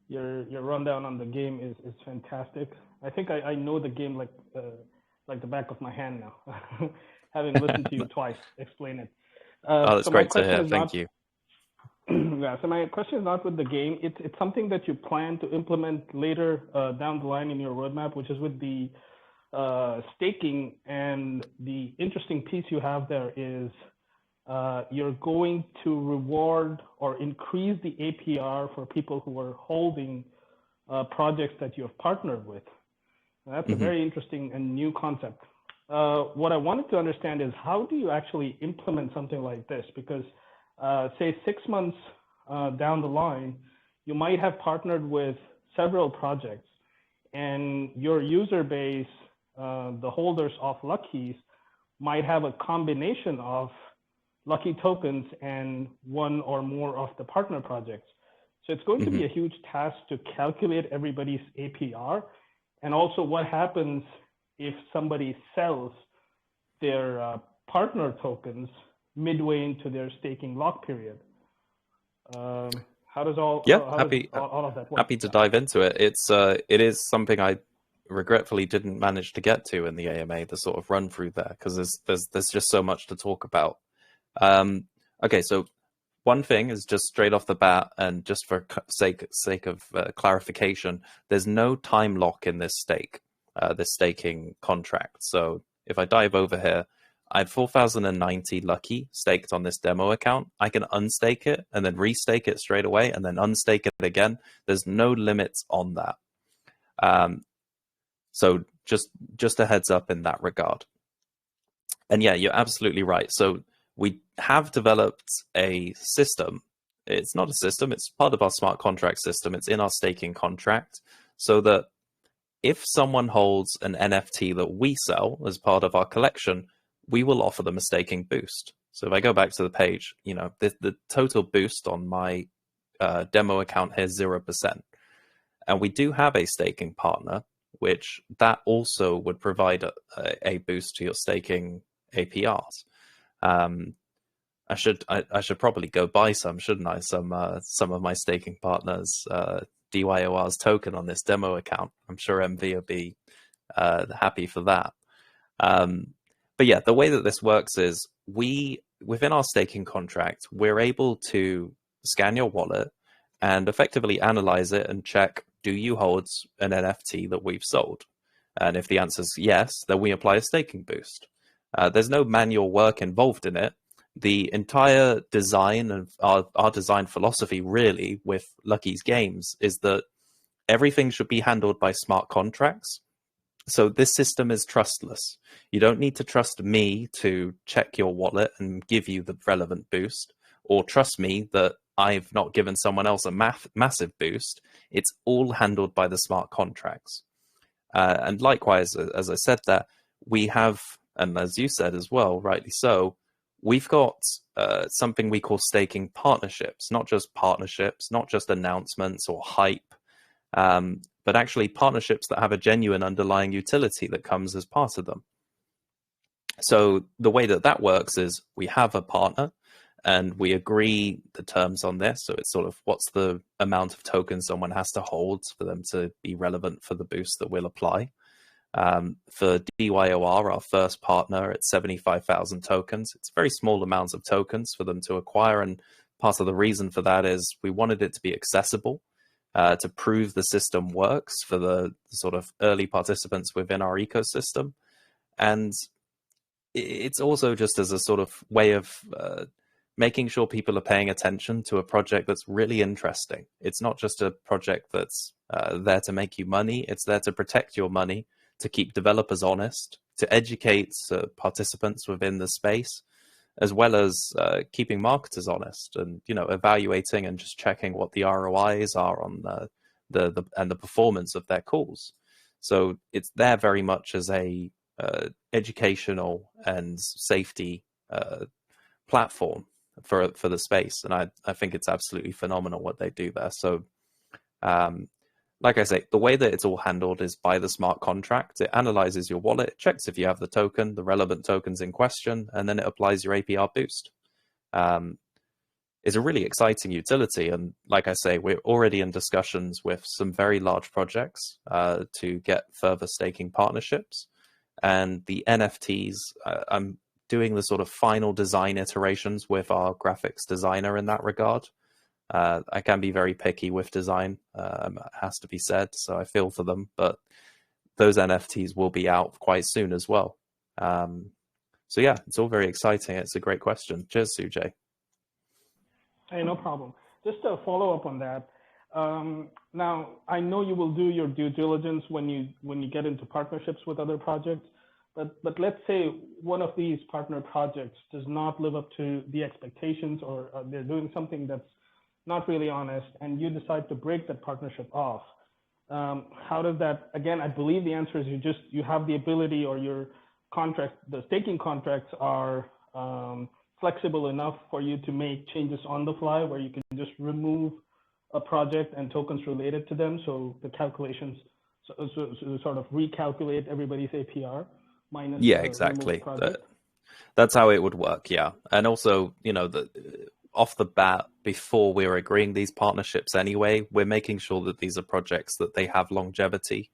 your rundown on the game is fantastic. I think I know the game like the back of my hand now, having listened to you twice explain it. Oh, that's great to hear. Thank you. Yeah, so my question is not with the game. It's something that you plan to implement later down the line in your roadmap, which is with the staking. And the interesting piece you have there is you're going to reward or increase the APR for people who are holding projects that you have partnered with. And that's a very interesting and new concept. What I wanted to understand is how do you actually implement something like this? Because say 6 months down the line, you might have partnered with several projects, and your user base, the holders of Luckies, might have a combination of Lucky tokens and one or more of the partner projects. So it's going to be a huge task to calculate everybody's APR, and also what happens if somebody sells their partner tokens midway into their staking lock period. How does all all of that work? Happy to dive into it. It is something I regretfully didn't manage to get to in the AMA, the sort of run through there, because there's just so much to talk about. Okay, so one thing is just straight off the bat, and just for sake of clarification, there's no time lock in this this staking contract. So if I dive over here, I had 4,090 Lucky staked on this demo account. I can unstake it and then restake it straight away and then unstake it again. There's no limits on that. So just a heads up in that regard. And yeah, you're absolutely right. So we have developed a system. It's not a system, it's part of our smart contract system. It's in our staking contract, so that if someone holds an NFT that we sell as part of our collection, we will offer them a staking boost. So if I go back to the page, you know, the total boost on my demo account here is 0%. And we do have a staking partner, which that also would provide a boost to your staking APRs. I should probably go buy some, shouldn't I? Some of my staking partners DYOR's token on this demo account. I'm sure MV will be happy for that. But yeah, the way that this works is within our staking contract, we're able to scan your wallet and effectively analyze it and check, do you hold an NFT that we've sold? And if the answer is yes, then we apply a staking boost. There's no manual work involved in it. The entire design of our design philosophy really with Lucky's games is that everything should be handled by smart contracts. So this system is trustless. You don't need to trust me to check your wallet and give you the relevant boost, or trust me that I've not given someone else a massive boost. It's all handled by the smart contracts. And likewise, as I said that, we have, and as you said as well, rightly so, we've got something we call staking partnerships, not just partnerships, not just announcements or hype, but actually partnerships that have a genuine underlying utility that comes as part of them. So the way that works is we have a partner and we agree the terms on this. So it's sort of what's the amount of tokens someone has to hold for them to be relevant for the boost that we'll apply. For DYOR, our first partner, at 75,000 tokens. It's very small amounts of tokens for them to acquire, and part of the reason for that is we wanted it to be accessible to prove the system works for the sort of early participants within our ecosystem. And it's also just as a sort of way of making sure people are paying attention to a project that's really interesting. It's not just a project that's there to make you money, it's there to protect your money, to keep developers honest, to educate participants within the space, as well as keeping marketers honest and, you know, evaluating and just checking what the ROIs are on the performance of their calls. So it's there very much as a educational and safety platform for the space, and I think it's absolutely phenomenal what they do there. So like I say, the way that it's all handled is by the smart contract. It analyzes your wallet, checks if you have the token, the relevant tokens in question, and then it applies your APR boost. It's a really exciting utility. And like I say, we're already in discussions with some very large projects to get further staking partnerships. And the NFTs, I'm doing the sort of final design iterations with our graphics designer in that regard. I can be very picky with design, it has to be said, so I feel for them, but those NFTs will be out quite soon as well. So yeah, it's all very exciting. It's a great question. Cheers, Sujay. Hey, no problem. Just to follow up on that. Now, I know you will do your due diligence when you get into partnerships with other projects, but let's say one of these partner projects does not live up to the expectations, or they're doing something that's not really honest, and you decide to break that partnership off. How does that? Again, I believe the answer is you have the ability, or your contract, the staking contracts are flexible enough for you to make changes on the fly, where you can just remove a project and tokens related to them, so the calculations so sort of recalculate everybody's APR minus Yeah, the exactly. removed project. That's how it would work. Yeah, and also, off the bat, before we're agreeing these partnerships anyway, we're making sure that these are projects that they have longevity,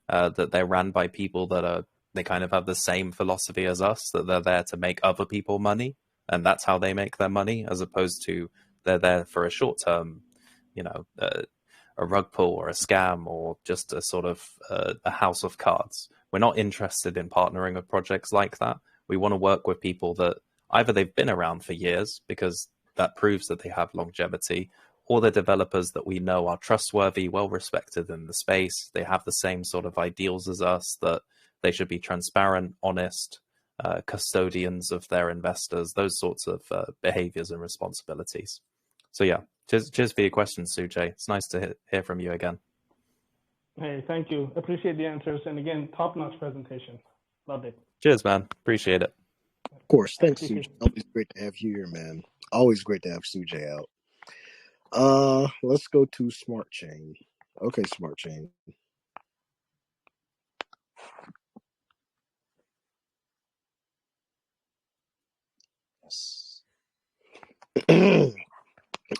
that they're ran by people that they kind of have the same philosophy as us, that they're there to make other people money, and that's how they make their money, as opposed to they're there for a short term, a rug pull or a scam, or just a sort of a house of cards. We're not interested in partnering with projects like that. We want to work with people that either they've been around for years, because that proves that they have longevity, or the developers that we know are trustworthy, well respected in the space. They have the same sort of ideals as us, that they should be transparent, honest, custodians of their investors, those sorts of behaviors and responsibilities. So yeah, cheers for your question, Sujay. It's nice to hear from you again. Hey, thank you. Appreciate the answers. And again, top-notch presentation. Loved it. Cheers, man. Appreciate it. Of course. Thanks, Sujay. Always great to have you here, man. Always great to have Sujay out. Let's go to Smart Chain. Okay, Smart Chain. Yes.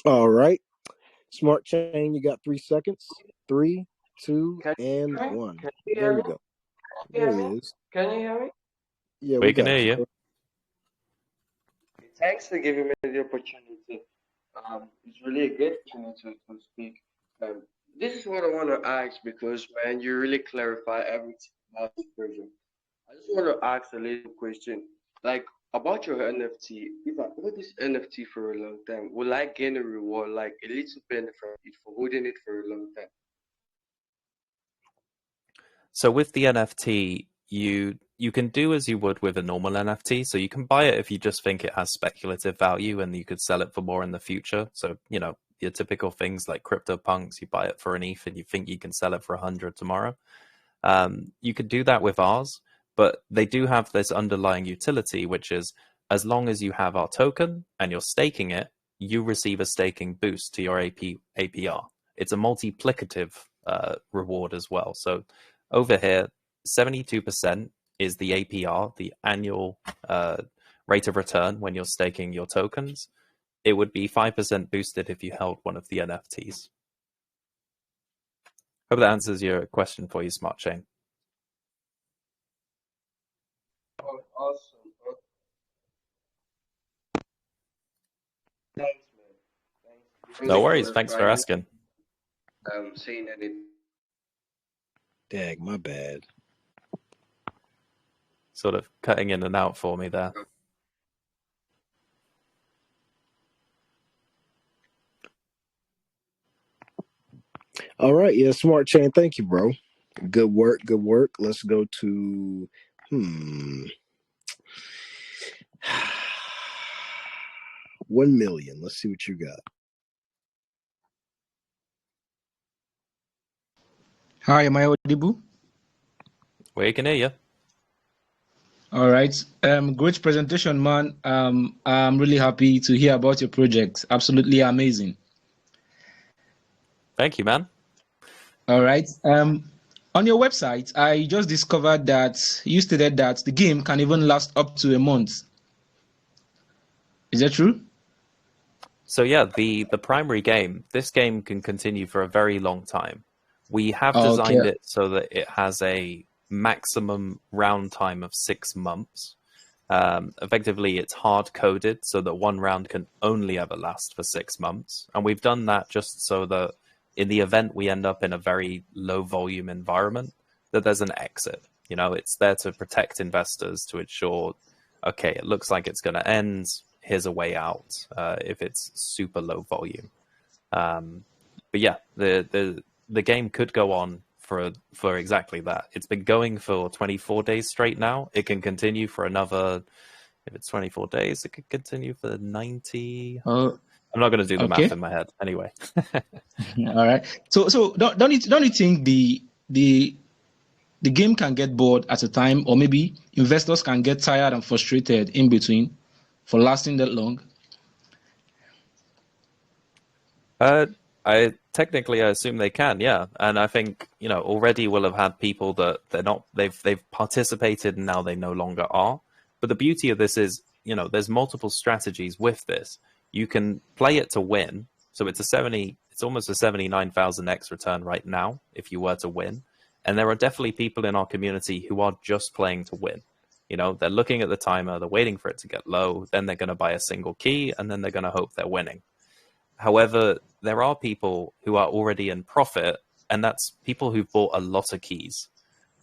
All right. Smart Chain, you got 3 seconds. 3, 2, and 1. There you go. There he is. Can you hear me? We Yeah, we can got hear you. Thanks for giving me the opportunity. It's really a great opportunity to speak. This is what I want to ask, because, man, you really clarify everything about the project. I just want to ask a little question, like about your NFT. If I hold this NFT for a long time, will I gain a reward, like a little benefit from it for holding it for a long time? So with the NFT, you can do as you would with a normal NFT. So you can buy it if you just think it has speculative value, and you could sell it for more in the future. So, your typical things like CryptoPunks, you buy it for an ETH and you think you can sell it for 100 tomorrow. You could do that with ours, but they do have this underlying utility, which is, as long as you have our token and you're staking it, you receive a staking boost to your APR. It's a multiplicative reward as well. So over here, 72% is the APR, the annual rate of return when you're staking your tokens. It would be 5% boosted if you held one of the NFTs. Hope that answers your question for you, Smart Chain. Oh, awesome. Thanks, man. Thanks. No worries. Thanks for asking. Saying anything. Dag, my bad. Sort of cutting in and out for me there. All right. Yeah, Smart Chain. Thank you, bro. Good work. Good work. Let's go to 1 million. Let's see what you got. Hi, am I audible? We can hear you. All right. Great presentation, man. I'm really happy to hear about your project. Absolutely amazing. Thank you, man. All right. On your website, I just discovered that you stated that the game can even last up to a month. Is that true? So yeah, the primary game, this game can continue for a very long time. We have designed it so that it has a maximum round time of 6 months. Effectively, it's hard coded so that one round can only ever last for 6 months. And we've done that just so that in the event we end up in a very low volume environment, that there's an exit. You know, it's there to protect investors, to ensure, okay, it looks like it's going to end. Here's a way out if it's super low volume. But yeah, the game could go on for exactly that. It's been going for 24 days straight now. It can continue for another, if it's 24 days, it could continue for 90. I'm not going to do the math in my head anyway. All right. So don't you think the game can get bored at a time, or maybe investors can get tired and frustrated in between for lasting that long? I assume they can, yeah. And I think, you know, already we'll have had people that they've participated and now they no longer are. But the beauty of this is, you know, there's multiple strategies with this. You can play it to win. So it's almost a 79,000x return right now if you were to win. And there are definitely people in our community who are just playing to win. You know, they're looking at the timer, they're waiting for it to get low, then they're going to buy a single key, and then they're going to hope they're winning. However, there are people who are already in profit, and that's people who've bought a lot of keys.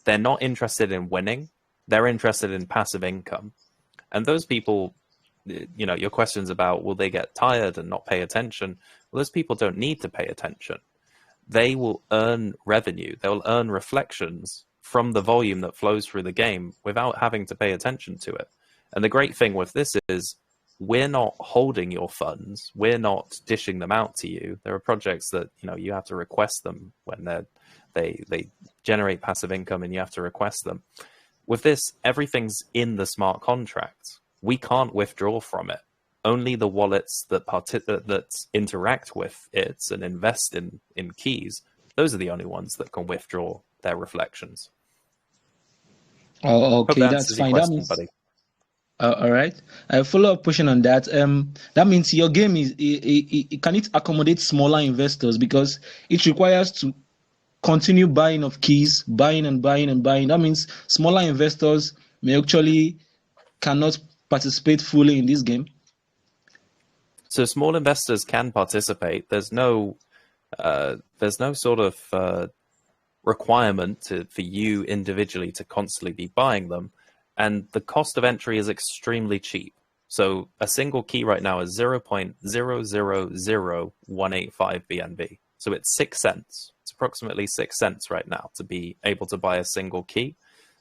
They're not interested in winning. They're interested in passive income. And those people, you know, your questions about will they get tired and not pay attention? Well, those people don't need to pay attention. They will earn revenue. They'll earn reflections from the volume that flows through the game without having to pay attention to it. And the great thing with this is we're not holding your funds. We're not dishing them out to you. There are projects that, you know, you have to request them when they generate passive income, and you have to request them. With this, everything's in the smart contract. We can't withdraw from it. Only the wallets that interact with it and invest in keys, those are the only ones that can withdraw their reflections. Oh, okay, that's fine. That means, buddy. All right. A follow-up question on that. That means your game can it accommodate smaller investors, because it requires to continue buying of keys, buying and buying and buying. That means smaller investors may actually cannot participate fully in this game. So small investors can participate. There's no sort of requirement for you individually to constantly be buying them. And the cost of entry is extremely cheap. So a single key right now is 0.000185 BNB. So it's 6 cents. It's approximately 6 cents right now to be able to buy a single key.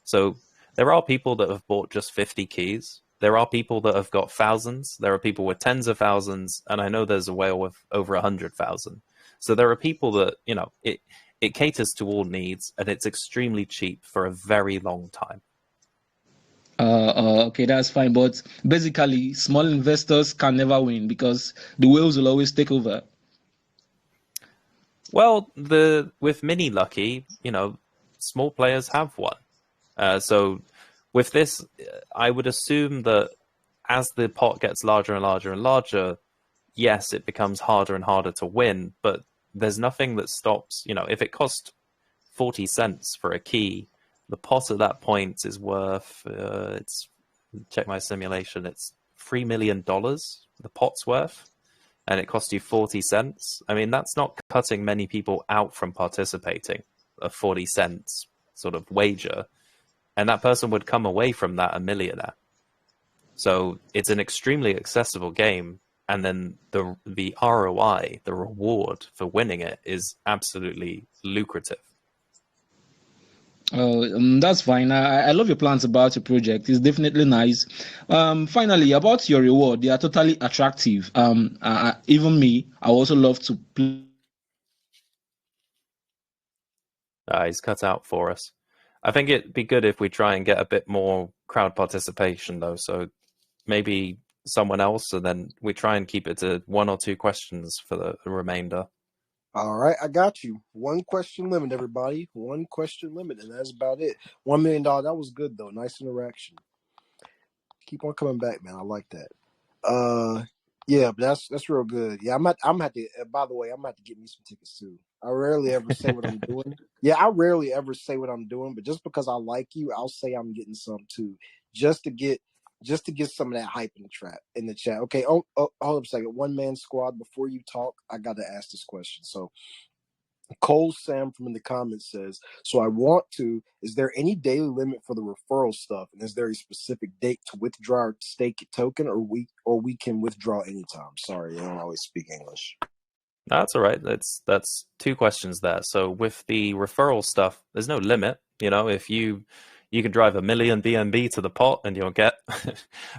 So there are people that have bought just 50 keys. There are people that have got thousands. There are people with tens of thousands. And I know there's a whale with over 100,000. So there are people that, you know, it caters to all needs, and it's extremely cheap for a very long time. Okay, that's fine. But basically, small investors can never win because the whales will always take over. Well, with Mini Lucky, you know, small players have won. So with this, I would assume that as the pot gets larger and larger and larger, yes, it becomes harder and harder to win. But there's nothing that stops, you know, if it cost 40 cents for a key, the pot at that point is worth, check my simulation, it's $3 million the pot's worth, and it costs you 40 cents. I mean, that's not cutting many people out from participating, a 40 cents sort of wager. And that person would come away from that a millionaire. So it's an extremely accessible game. And then the ROI, the reward for winning it, is absolutely lucrative. That's fine. I love your plans about your project. It's definitely nice. Finally, about your reward, they are totally attractive. Even me, I also love to play. He's cut out for us. I think it'd be good if we try and get a bit more crowd participation, though. So maybe someone else, and then we try and keep it to 1 or 2 questions for the remainder. All right, I got you. 1 question limit, everybody. 1 question limit, and that's about it. $1 million. That was good though. Nice interaction. Keep on coming back, man. I like that. Yeah, but that's real good. Yeah, I'm have to. By the way, I'm gonna have to get me some tickets too. I rarely ever say what I'm doing. Yeah, I rarely ever say what I'm doing, but just because I like you, I'll say I'm getting some too, just to get just to get some of that hype in the chat. Okay, hold up a second. One man squad. Before you talk, I got to ask this question. So Cole Sam from in the comments says, so I want to, is there any daily limit for the referral stuff? And is there a specific date to withdraw or stake a token, or we can withdraw anytime? Sorry, I don't always speak English. That's all right. That's two questions there. So with the referral stuff, there's no limit. You know, if you can drive 1 million BNB to the pot and you'll get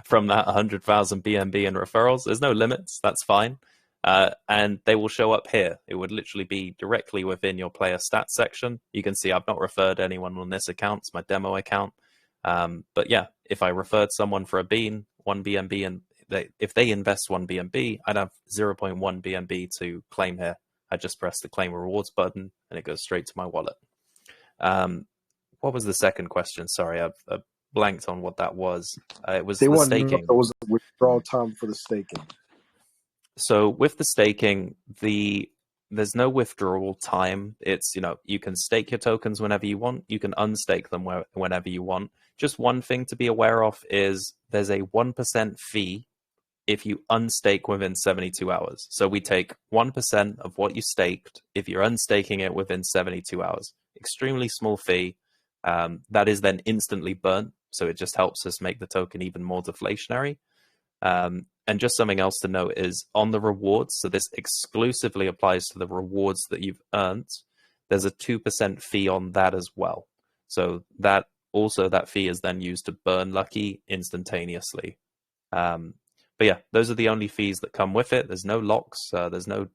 from that 100,000 BNB in referrals. There's no limits. That's fine. And they will show up here. It would literally be directly within your player stats section. You can see I've not referred anyone on this account. It's my demo account. But yeah, if I referred someone for a bean, 1 BNB, and if they invest 1 BNB, I'd have 0.1 BNB to claim here. I just press the claim rewards button and it goes straight to my wallet. What was the second question? Sorry, I've blanked on what that was. It was the staking. It was withdrawal time for the staking. So with the staking, there's no withdrawal time. It's, you know, you can stake your tokens whenever you want. You can unstake them whenever you want. Just one thing to be aware of is there's a 1% fee if you unstake within 72 hours. So we take 1% of what you staked if you're unstaking it within 72 hours. Extremely small fee. That is then instantly burnt. So it just helps us make the token even more deflationary. And just something else to note is on the rewards, so this exclusively applies to the rewards that you've earned, there's a 2% fee on that as well. So that fee is then used to burn Lucky instantaneously. But yeah, those are the only fees that come with it. There's no locks. There's no,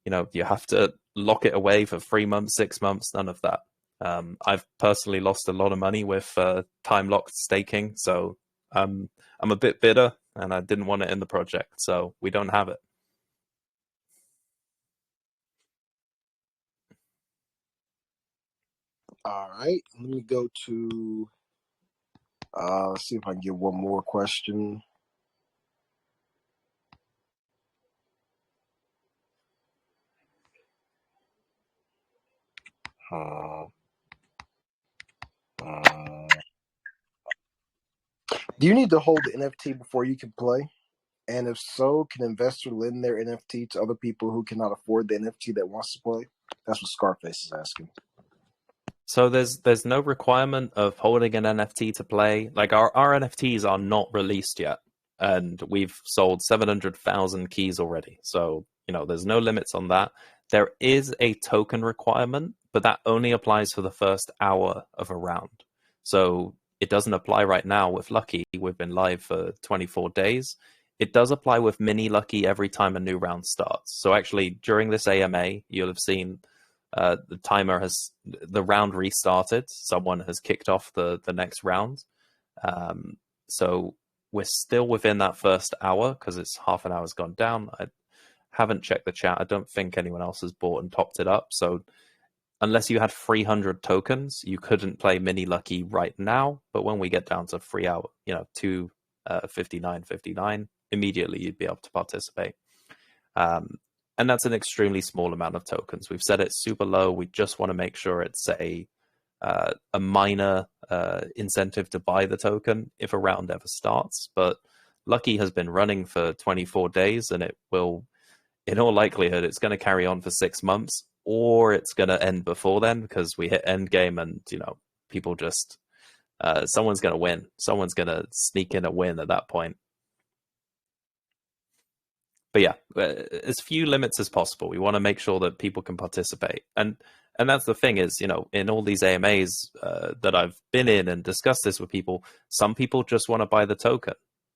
you know, you have to lock it away for 3 months, 6 months, none of that. I've personally lost a lot of money with time-locked staking, so I'm a bit bitter, and I didn't want it in the project, so we don't have it. All right, let me go to, let's see if I can get one more question. Do you need to hold the NFT before you can play? And if so, can investors lend their NFT to other people who cannot afford the NFT that wants to play? That's what Scarface is asking. So there's no requirement of holding an NFT to play. Like our NFTs are not released yet, and we've sold 700,000 keys already. So, you know, there's no limits on that. There is a token requirement, but that only applies for the first hour of a round. So it doesn't apply right now with Lucky. We've been live for 24 days. It does apply with Mini Lucky every time a new round starts. So actually, during this AMA, you'll have seen the round restarted. Someone has kicked off the next round. So we're still within that first hour because it's half an hour's gone down. I haven't checked the chat. I don't think anyone else has bought and topped it up. So unless you had 300 tokens, you couldn't play Mini Lucky right now. But when we get down to 3 hour, 2:59:59, immediately you'd be able to participate. And that's an extremely small amount of tokens. We've set it super low. We just want to make sure it's a minor incentive to buy the token if a round ever starts. But Lucky has been running for 24 days, and it will, in all likelihood, it's going to carry on for 6 months, or it's going to end before then because we hit end game and, people just, someone's going to win. Someone's going to sneak in a win at that point. But yeah, as few limits as possible. We want to make sure that people can participate. And that's the thing is, in all these AMAs that I've been in and discussed this with people, some people just want to buy the token.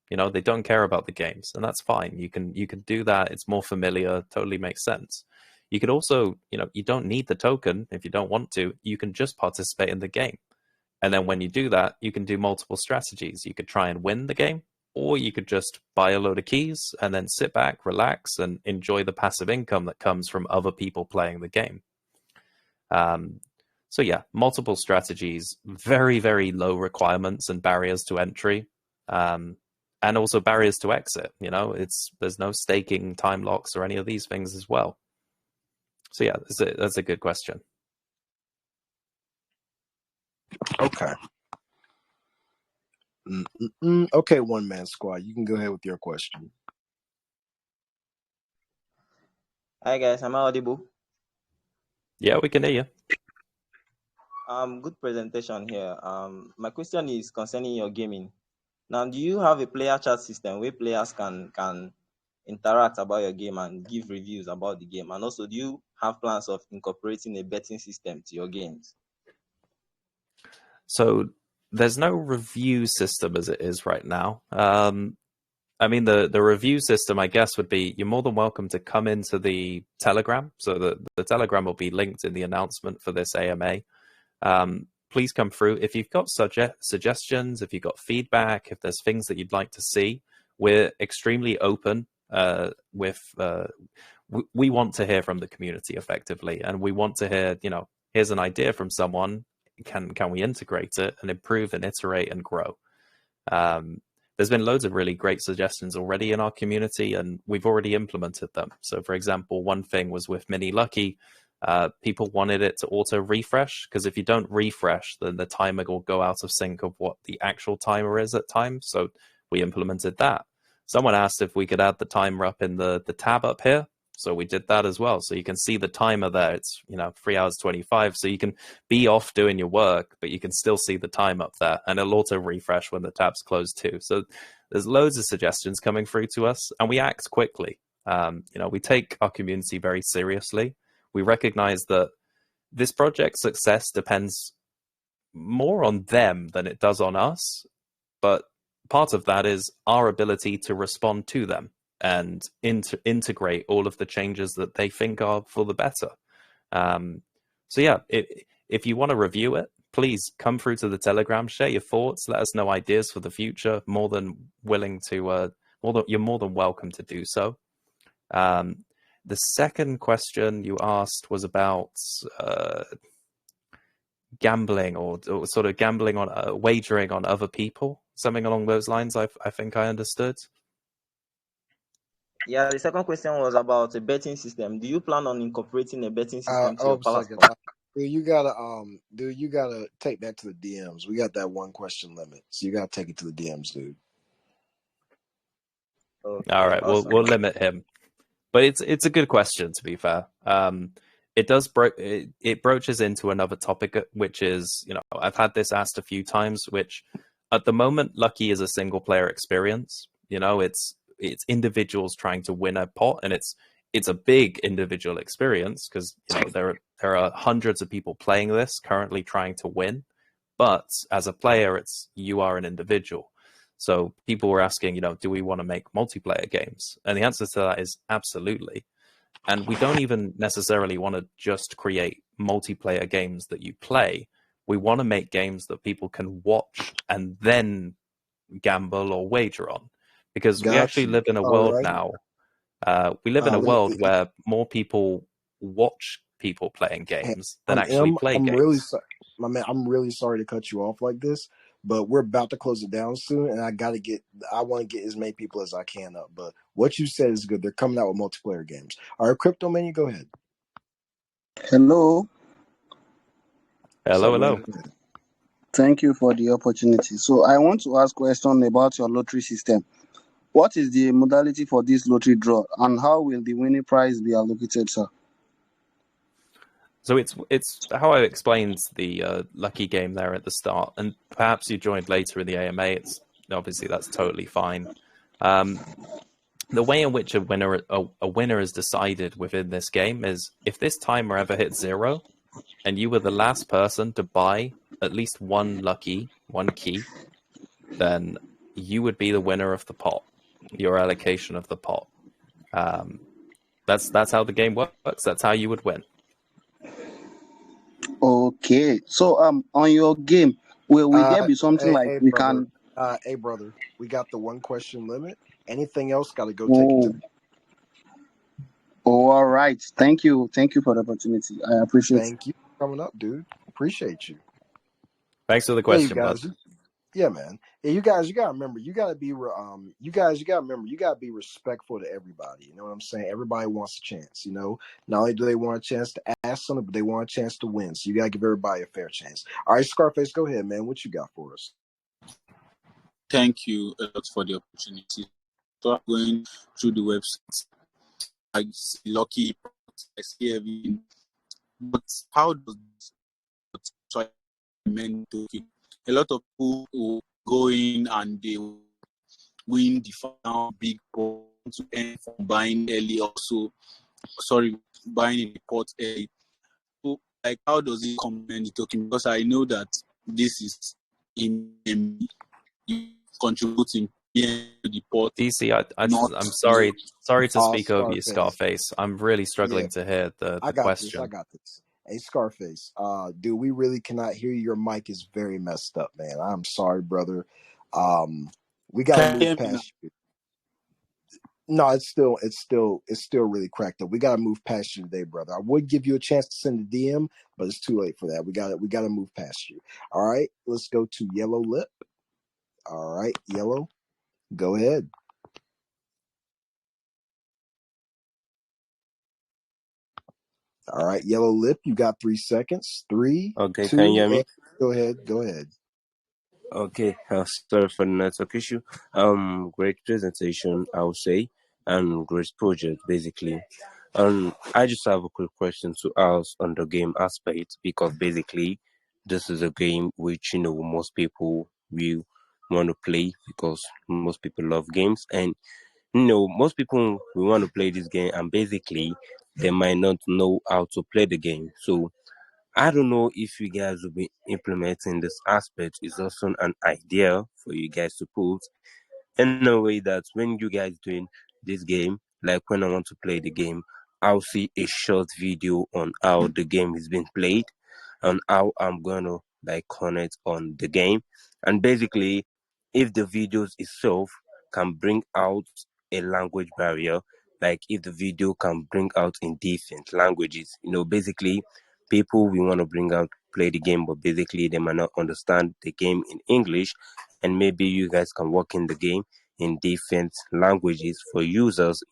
They don't care about the games, and that's fine. You can do that. It's more familiar, totally makes sense. You could also, you don't need the token if you don't want to. You can just participate in the game. And then when you do that, you can do multiple strategies. You could try and win the game, or you could just buy a load of keys and then sit back, relax, and enjoy the passive income that comes from other people playing the game. So yeah, multiple strategies, very, very low requirements and barriers to entry, and also barriers to exit. There's no staking, time locks, or any of these things as well. So yeah, that's a good question. Okay. Okay, one man squad, you can go ahead with your question. Hi guys, am I audible? Yeah, we can hear you. Good presentation here. My question is concerning your gaming. Now, do you have a player chat system where players can interact about your game and give reviews about the game? And also, do you have plans of incorporating a betting system to your games? So there's no review system as it is right now. I mean, the review system, I guess, would be you're more than welcome to come into the Telegram. So the Telegram will be linked in the announcement for this AMA. Please come through. If you've got suggestions, if you've got feedback, if there's things that you'd like to see, we're extremely open. We want to hear from the community effectively, and we want to hear, here's an idea from someone. Can we integrate it and improve and iterate and grow? There's been loads of really great suggestions already in our community, and we've already implemented them. So, for example, one thing was with Mini Lucky. People wanted it to auto refresh, because if you don't refresh, then the timer will go out of sync of what the actual timer is at times. So we implemented that. Someone asked if we could add the timer up in the tab up here. So we did that as well. So you can see the timer there. It's 3 hours 25. So you can be off doing your work, but you can still see the time up there, and it'll auto refresh when the tab's closed too. So there's loads of suggestions coming through to us, and we act quickly. We take our community very seriously. We recognize that this project's success depends more on them than it does on us, but part of that is our ability to respond to them and integrate all of the changes that they think are for the better. So yeah, if you want to review it, please come through to the Telegram, share your thoughts, let us know ideas for the future. More than willing to, you're more than welcome to do so. The second question you asked was about gambling or sort of gambling on wagering on other people, something along those lines. I think I understood. Yeah, the second question was about a betting system. Do you plan on incorporating a betting system to your Palace? Dude, you gotta take that to the DMs. We got that one question limit, so you gotta take it to the DMs, dude. Okay, all right, awesome. we'll limit him. But it's a good question, to be fair. It does it broaches into another topic, which is, I've had this asked a few times, which at the moment, Lucky is a single player experience. It's individuals trying to win a pot, and it's a big individual experience, because there are hundreds of people playing this currently trying to win. But as a player, you are an individual. So people were asking, do we want to make multiplayer games? And the answer to that is absolutely. And we don't even necessarily want to just create multiplayer games that you play. We want to make games that people can watch and then gamble or wager on. Because we actually live in a world now. We live in a world where more people watch people playing games than actually play games. Really sorry, my man. I'm really sorry to cut you off like this, but we're about to close it down soon, and I want to get as many people as I can up. But what you said is good. They're coming out with multiplayer games. All right, Crypto Mania, go ahead. Hello. Hello. Thank you for the opportunity. So I want to ask a question about your lottery system. What is the modality for this lottery draw, and how will the winning prize be allocated, sir? So it's how I explained the Lucky game there at the start, and perhaps you joined later in the AMA. Obviously that's totally fine. The way in which a winner is decided within this game is if this timer ever hits 0, and you were the last person to buy at least one key, then you would be the winner of the pot, your allocation of the pot. That's how the game works. That's how you would win. Okay, so on your game, will there be something we brother, can? Hey, brother, we got the one question limit. Anything else, got to go take it to the... all right. Thank you for the opportunity. I appreciate it. Thank you for coming up, dude. Appreciate you. Thanks for the question, bud. Yeah, man. Yeah, you guys, you gotta remember, you gotta be respectful to everybody. You know what I'm saying? Everybody wants a chance. Not only do they want a chance to ask something, but they want a chance to win. So you gotta give everybody a fair chance. All right, Scarface, go ahead, man. What you got for us? thank you a lot for the opportunity. So I'm going through the website. I see Lucky, I see everything. But how does try men token? A lot of people will go in and they will win the final big pot to end from buying early also. Sorry, buying in the pot early. So, like, how does it complement the token? Because I know that this is in contributing to the pot. DC, I'm sorry to speak over you, Scarface. Scarface. I'm really struggling Yeah, to hear the I got this. question. I got this. Hey, Scarface. Dude, we really cannot hear you. Your mic is very messed up, man. I'm sorry, brother. We gotta Can you move hear me now? past you. No, it's still really cracked up. We gotta move past you today, brother. I would give you a chance to send a DM, but it's too late for that. We gotta move past you. All right, let's go to Yellow Lip. All right, Yellow, go ahead. All right, Yellow Lip, you got 3 seconds. 3, Okay, 2, can you hear me? go ahead. Go ahead. Okay, sorry for the network issue. Great presentation, I would say, and great project, basically. I just have a quick question to ask on the game aspect, because basically, this is a game which, most people will want to play, because most people love games, and, most people will want to play this game, and basically, they might not know how to play the game. So, I don't know if you guys will be implementing this aspect. Is also an idea for you guys to put in a way that when you guys doing this game, like when I want to play the game, I'll see a short video on how the game is being played and how I'm gonna like connect on the game. And basically, if the videos itself can bring out a language barrier, like if the video can bring out in different languages, basically people we want to bring out play the game, but basically they might not understand the game in English, and maybe you guys can work in the game in different languages for users,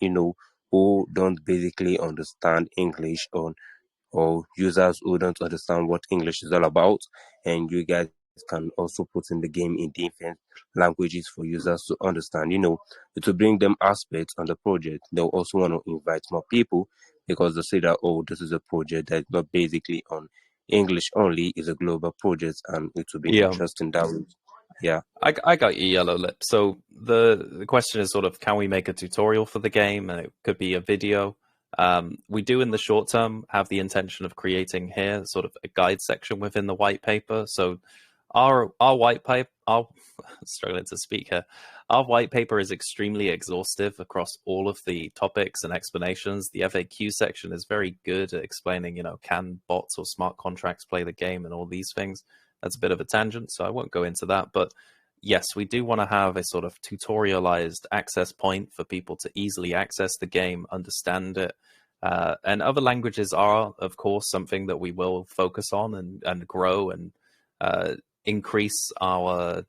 who don't basically understand English, or users who don't understand what English is all about, and you guys can also put in the game in different languages for users to understand. To bring them aspects on the project, they'll also want to invite more people, because they say that, oh, this is a project that's not basically on English only, is a global project, and it will be interesting that way. Yeah. I got you, Yellow Lip. So the question is sort of, can we make a tutorial for the game? And it could be a video. We do in the short term have the intention of creating here sort of a guide section within the white paper. So our white paper, struggling to speak here. Our white paper is extremely exhaustive across all of the topics and explanations. The FAQ section is very good at explaining, can bots or smart contracts play the game and all these things. That's a bit of a tangent, so I won't go into that. But yes, we do want to have a sort of tutorialized access point for people to easily access the game, understand it. And other languages are, of course, something that we will focus on and grow and increase our...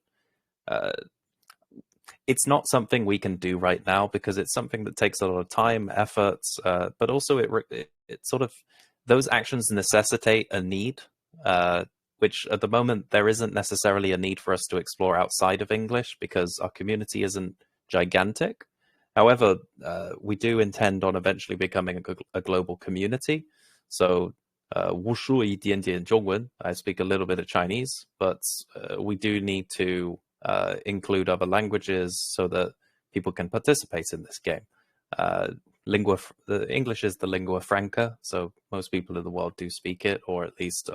it's not something we can do right now because it's something that takes a lot of time, efforts, but also it sort of... those actions necessitate a need, which at the moment there isn't necessarily a need for us to explore outside of English because our community isn't gigantic. However, we do intend on eventually becoming a global community. So, 我说一点点中文, I speak a little bit of Chinese, but we do need to include other languages so that people can participate in this game. English is the lingua franca, so most people in the world do speak it, or at least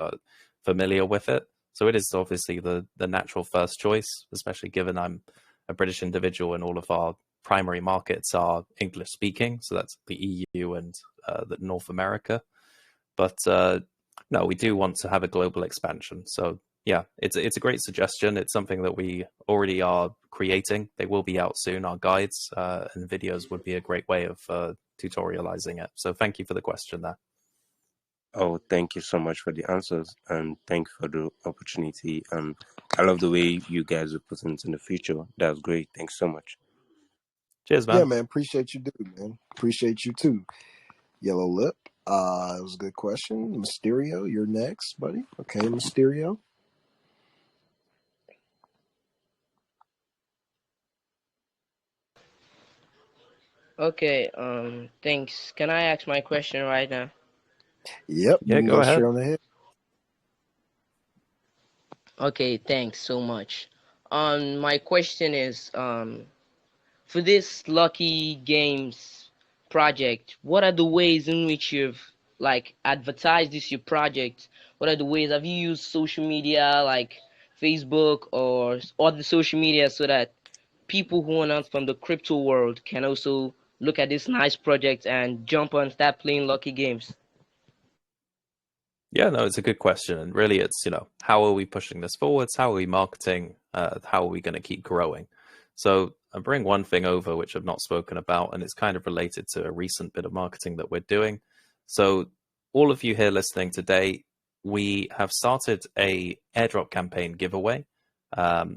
familiar with it. So it is obviously the natural first choice, especially given I'm a British individual and all of our primary markets are English speaking. So that's the EU and the North America. But no, we do want to have a global expansion. So yeah, it's a great suggestion. It's something that we already are creating. They will be out soon. Our guides and videos would be a great way of tutorializing it. So thank you for the question there. Oh, thank you so much for the answers, and thank you for the opportunity. And I love the way you guys are presenting in the future. That's great. Thanks so much. Cheers, man. Yeah, man. Appreciate you, dude, man. Appreciate you too. Yellow Lip. It was a good question. Mysterio, you're next, buddy. Okay, Mysterio. Okay, thanks. Can I ask my question right now? Yep, you Yeah, can go go ahead. straight on ahead. Okay, thanks so much. My question is, for this Lucky Games project, what are the ways in which you've like advertised this your project? What are the ways? Have you used social media like Facebook or other social media so that people who are not from the crypto world can also look at this nice project and jump on and start playing Lucky Games? Yeah, no, it's a good question. And really, it's, how are we pushing this forwards? How are we marketing? How are we going to keep growing? So I bring one thing over, which I've not spoken about, and it's kind of related to a recent bit of marketing that we're doing. So all of you here listening today, we have started a airdrop campaign giveaway.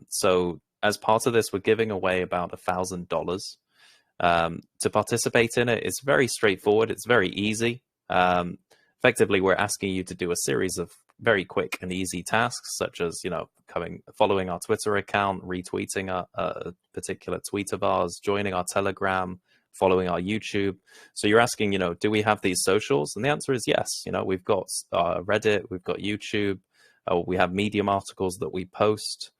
So as part of this, we're giving away about $1,000. To participate in it, it's very straightforward. It's very easy. Effectively, we're asking you to do a series of very quick and easy tasks, such as, following our Twitter account, retweeting a particular tweet of ours, joining our Telegram, following our YouTube. So you're asking, do we have these socials? And the answer is yes. We've got Reddit, we've got YouTube, we have Medium articles that we post.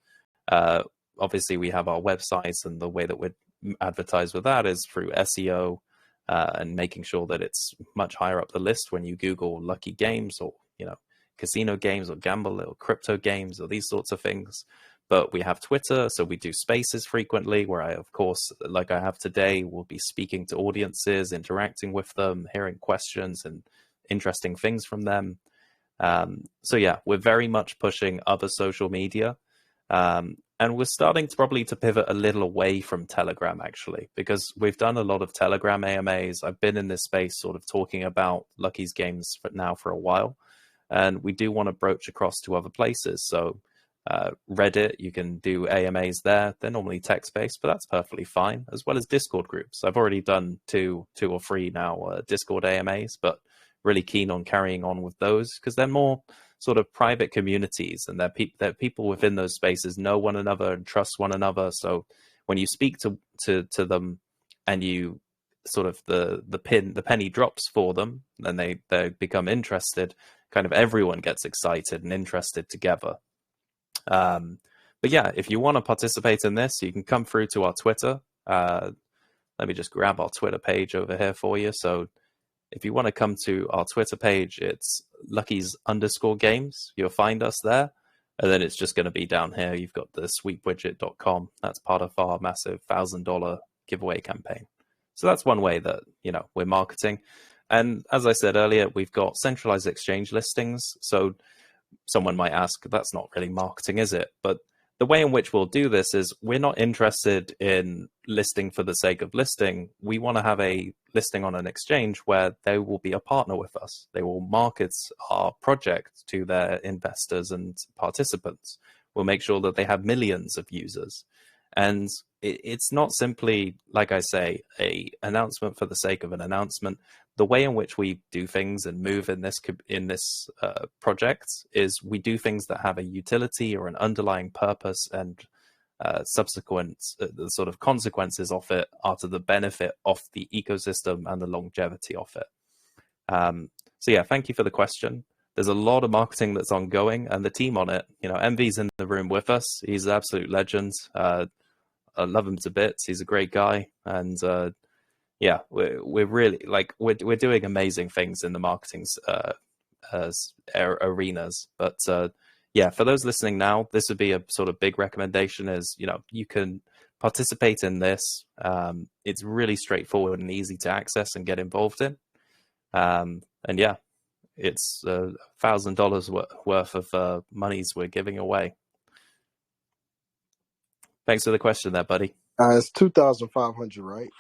Obviously, we have our websites, and the way that we advertise with that is through SEO. And making sure that it's much higher up the list when you Google Lucky Games or, casino games or gamble or crypto games or these sorts of things. But we have Twitter, so we do spaces frequently where I, of course, like I have today, will be speaking to audiences, interacting with them, hearing questions and interesting things from them. So yeah, we're very much pushing other social media. And we're starting to probably to pivot a little away from Telegram, actually, because we've done a lot of Telegram AMAs. I've been in this space sort of talking about Lucky's games for a while. And we do want to broach across to other places. So Reddit, you can do AMAs there. They're normally text-based, but that's perfectly fine, as well as Discord groups. I've already done two or three now Discord AMAs, but really keen on carrying on with those because they're more sort of private communities, and that people within those spaces know one another and trust one another. So when you speak to them and you sort of the penny drops for them, then they become interested. Kind of everyone gets excited and interested together. But yeah, if you want to participate in this, you can come through to our Twitter. Let me just grab our Twitter page over here for you. So if you want to come to our Twitter page, it's Lucky's_games. You'll find us there. And then it's just going to be down here. You've got the sweepwidget.com. That's part of our massive $1,000 giveaway campaign. So that's one way that, we're marketing. And as I said earlier, we've got centralized exchange listings. So someone might ask, that's not really marketing, is it? But the way in which we'll do this is we're not interested in listing for the sake of listing. We want to have a listing on an exchange where they will be a partner with us. They will market our project to their investors and participants. We'll make sure that they have millions of users. And it's not simply, like I say, an announcement for the sake of an announcement. The way in which we do things and move in this project is we do things that have a utility or an underlying purpose, and subsequent sort of consequences of it are to the benefit of the ecosystem and the longevity of it. So yeah, thank you for the question. There's a lot of marketing that's ongoing, and the team on it, MV's in the room with us. He's an absolute legend. I love him to bits. He's a great guy. And yeah, we're really we're doing amazing things in the marketing arenas. But yeah, for those listening now, this would be a sort of big recommendation is, you can participate in this. It's really straightforward and easy to access and get involved in. And yeah, it's $1,000 worth of monies we're giving away. Thanks for the question there, buddy. It's 2,500, right?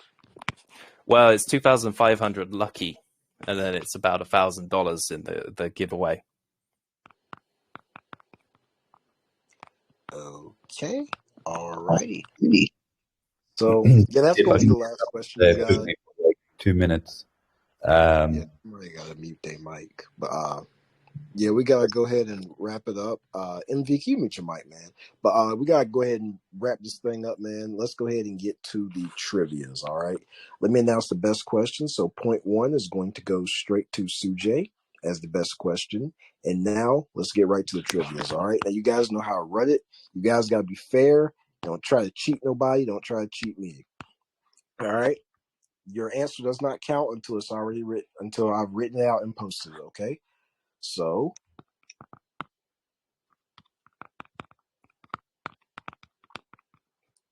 Well, it's 2,500 lucky, and then it's about $1,000 in the giveaway. Okay. Alrighty. So yeah, that's going to be the last question. We got like 2 minutes. Yeah, somebody got to mute their mic. But Yeah, we gotta go ahead and wrap it up. MVQ, mute your mic, man. But we gotta go ahead and wrap this thing up, man. Let's go ahead and get to the trivias. All right. Let me announce the best question. So point 1 is going to go straight to Sujay as the best question. And now let's get right to the trivias. All right. Now you guys know how to run it. You guys gotta be fair. Don't try to cheat nobody. Don't try to cheat me. All right. Your answer does not count until it's already written, until I've written it out and posted it. Okay. So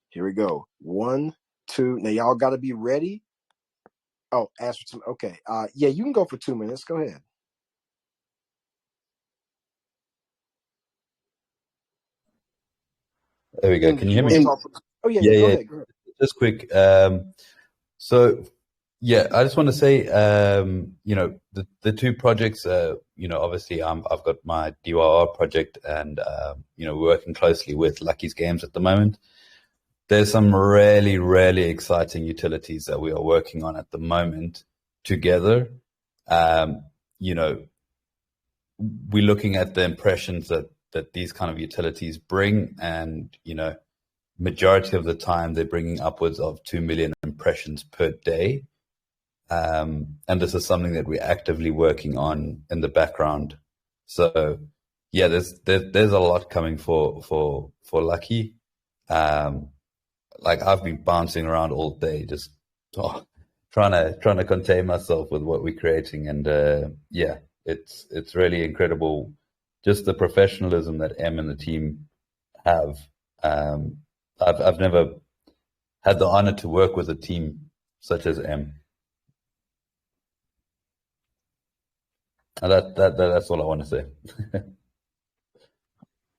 here we go. 1, 2. Now y'all got to be ready. Oh, ask for some. Okay. Yeah, you can go for 2 minutes. Go ahead. There we go. Can you hear me? Oh yeah. Go ahead. Just quick. So yeah, I just want to say, the two projects. Obviously, I've got my DYR project, and we're working closely with Lucky's Games at the moment. There's some really, really exciting utilities that we are working on at the moment together. We're looking at the impressions that these kind of utilities bring, and majority of the time they're bringing upwards of 2 million impressions per day. And this is something that we're actively working on in the background. So yeah, there's a lot coming for Lucky. Like I've been bouncing around all day, just trying to contain myself with what we're creating. And it's really incredible, just the professionalism that M and the team have. I've never had the honor to work with a team such as M. And that's all I want to say.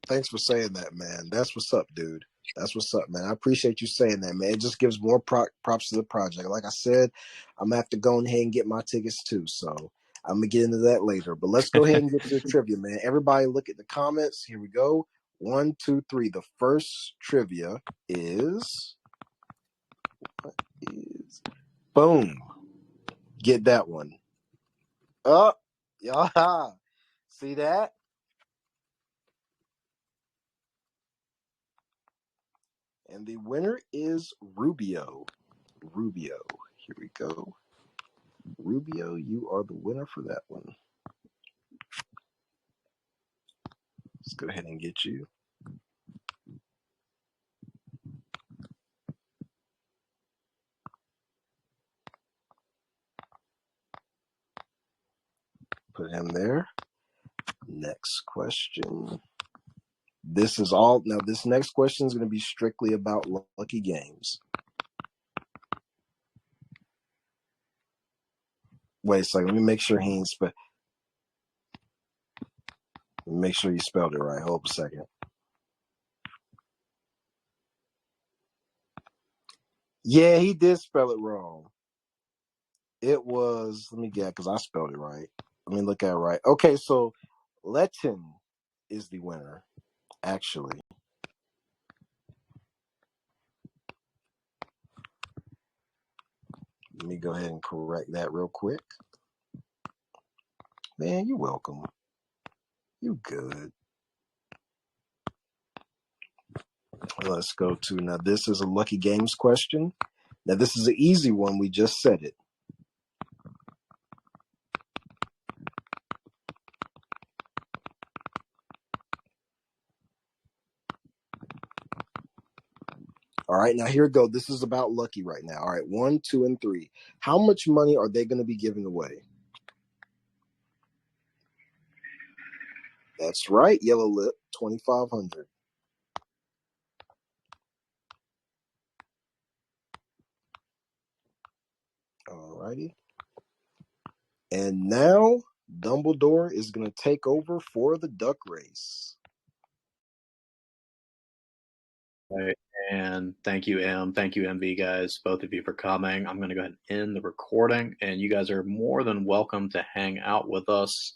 Thanks for saying that, man. That's what's up, dude. That's what's up, man. I appreciate you saying that, man. It just gives more props to the project. Like I said, I'm gonna have to go ahead and get my tickets too. So I'm gonna get into that later. But let's go ahead and get to the trivia, man. Everybody look at the comments. Here we go. 1, 2, 3. The first trivia is boom. Get that one. Oh, yeah. See that? And the winner is Rubio. Rubio. Here we go. Rubio, you are the winner for that one. Let's go ahead and get you. Put him there. Next question. This next question is going to be strictly about Lucky Games. Wait a second. Let me make sure he ain't make sure you spelled it right. Hold up a second. Yeah, he did spell it wrong. It was, let me get, because I spelled it right. Let me look at it right. Okay, so Letin is the winner, actually. Let me go ahead and correct that real quick. Man, you're welcome. You good. Let's go to, now this is a Lucky Games question. Now this is an easy one. We just said it. All right, now here we go. This is about Lucky right now. All right, 1, 2, and 3. How much money are they going to be giving away? That's right, Yellow Lip, 2,500. All righty. And now Dumbledore is going to take over for the duck race. Right. And thank you, M. Thank you, MV guys, both of you for coming. I'm going to go ahead and end the recording, and you guys are more than welcome to hang out with us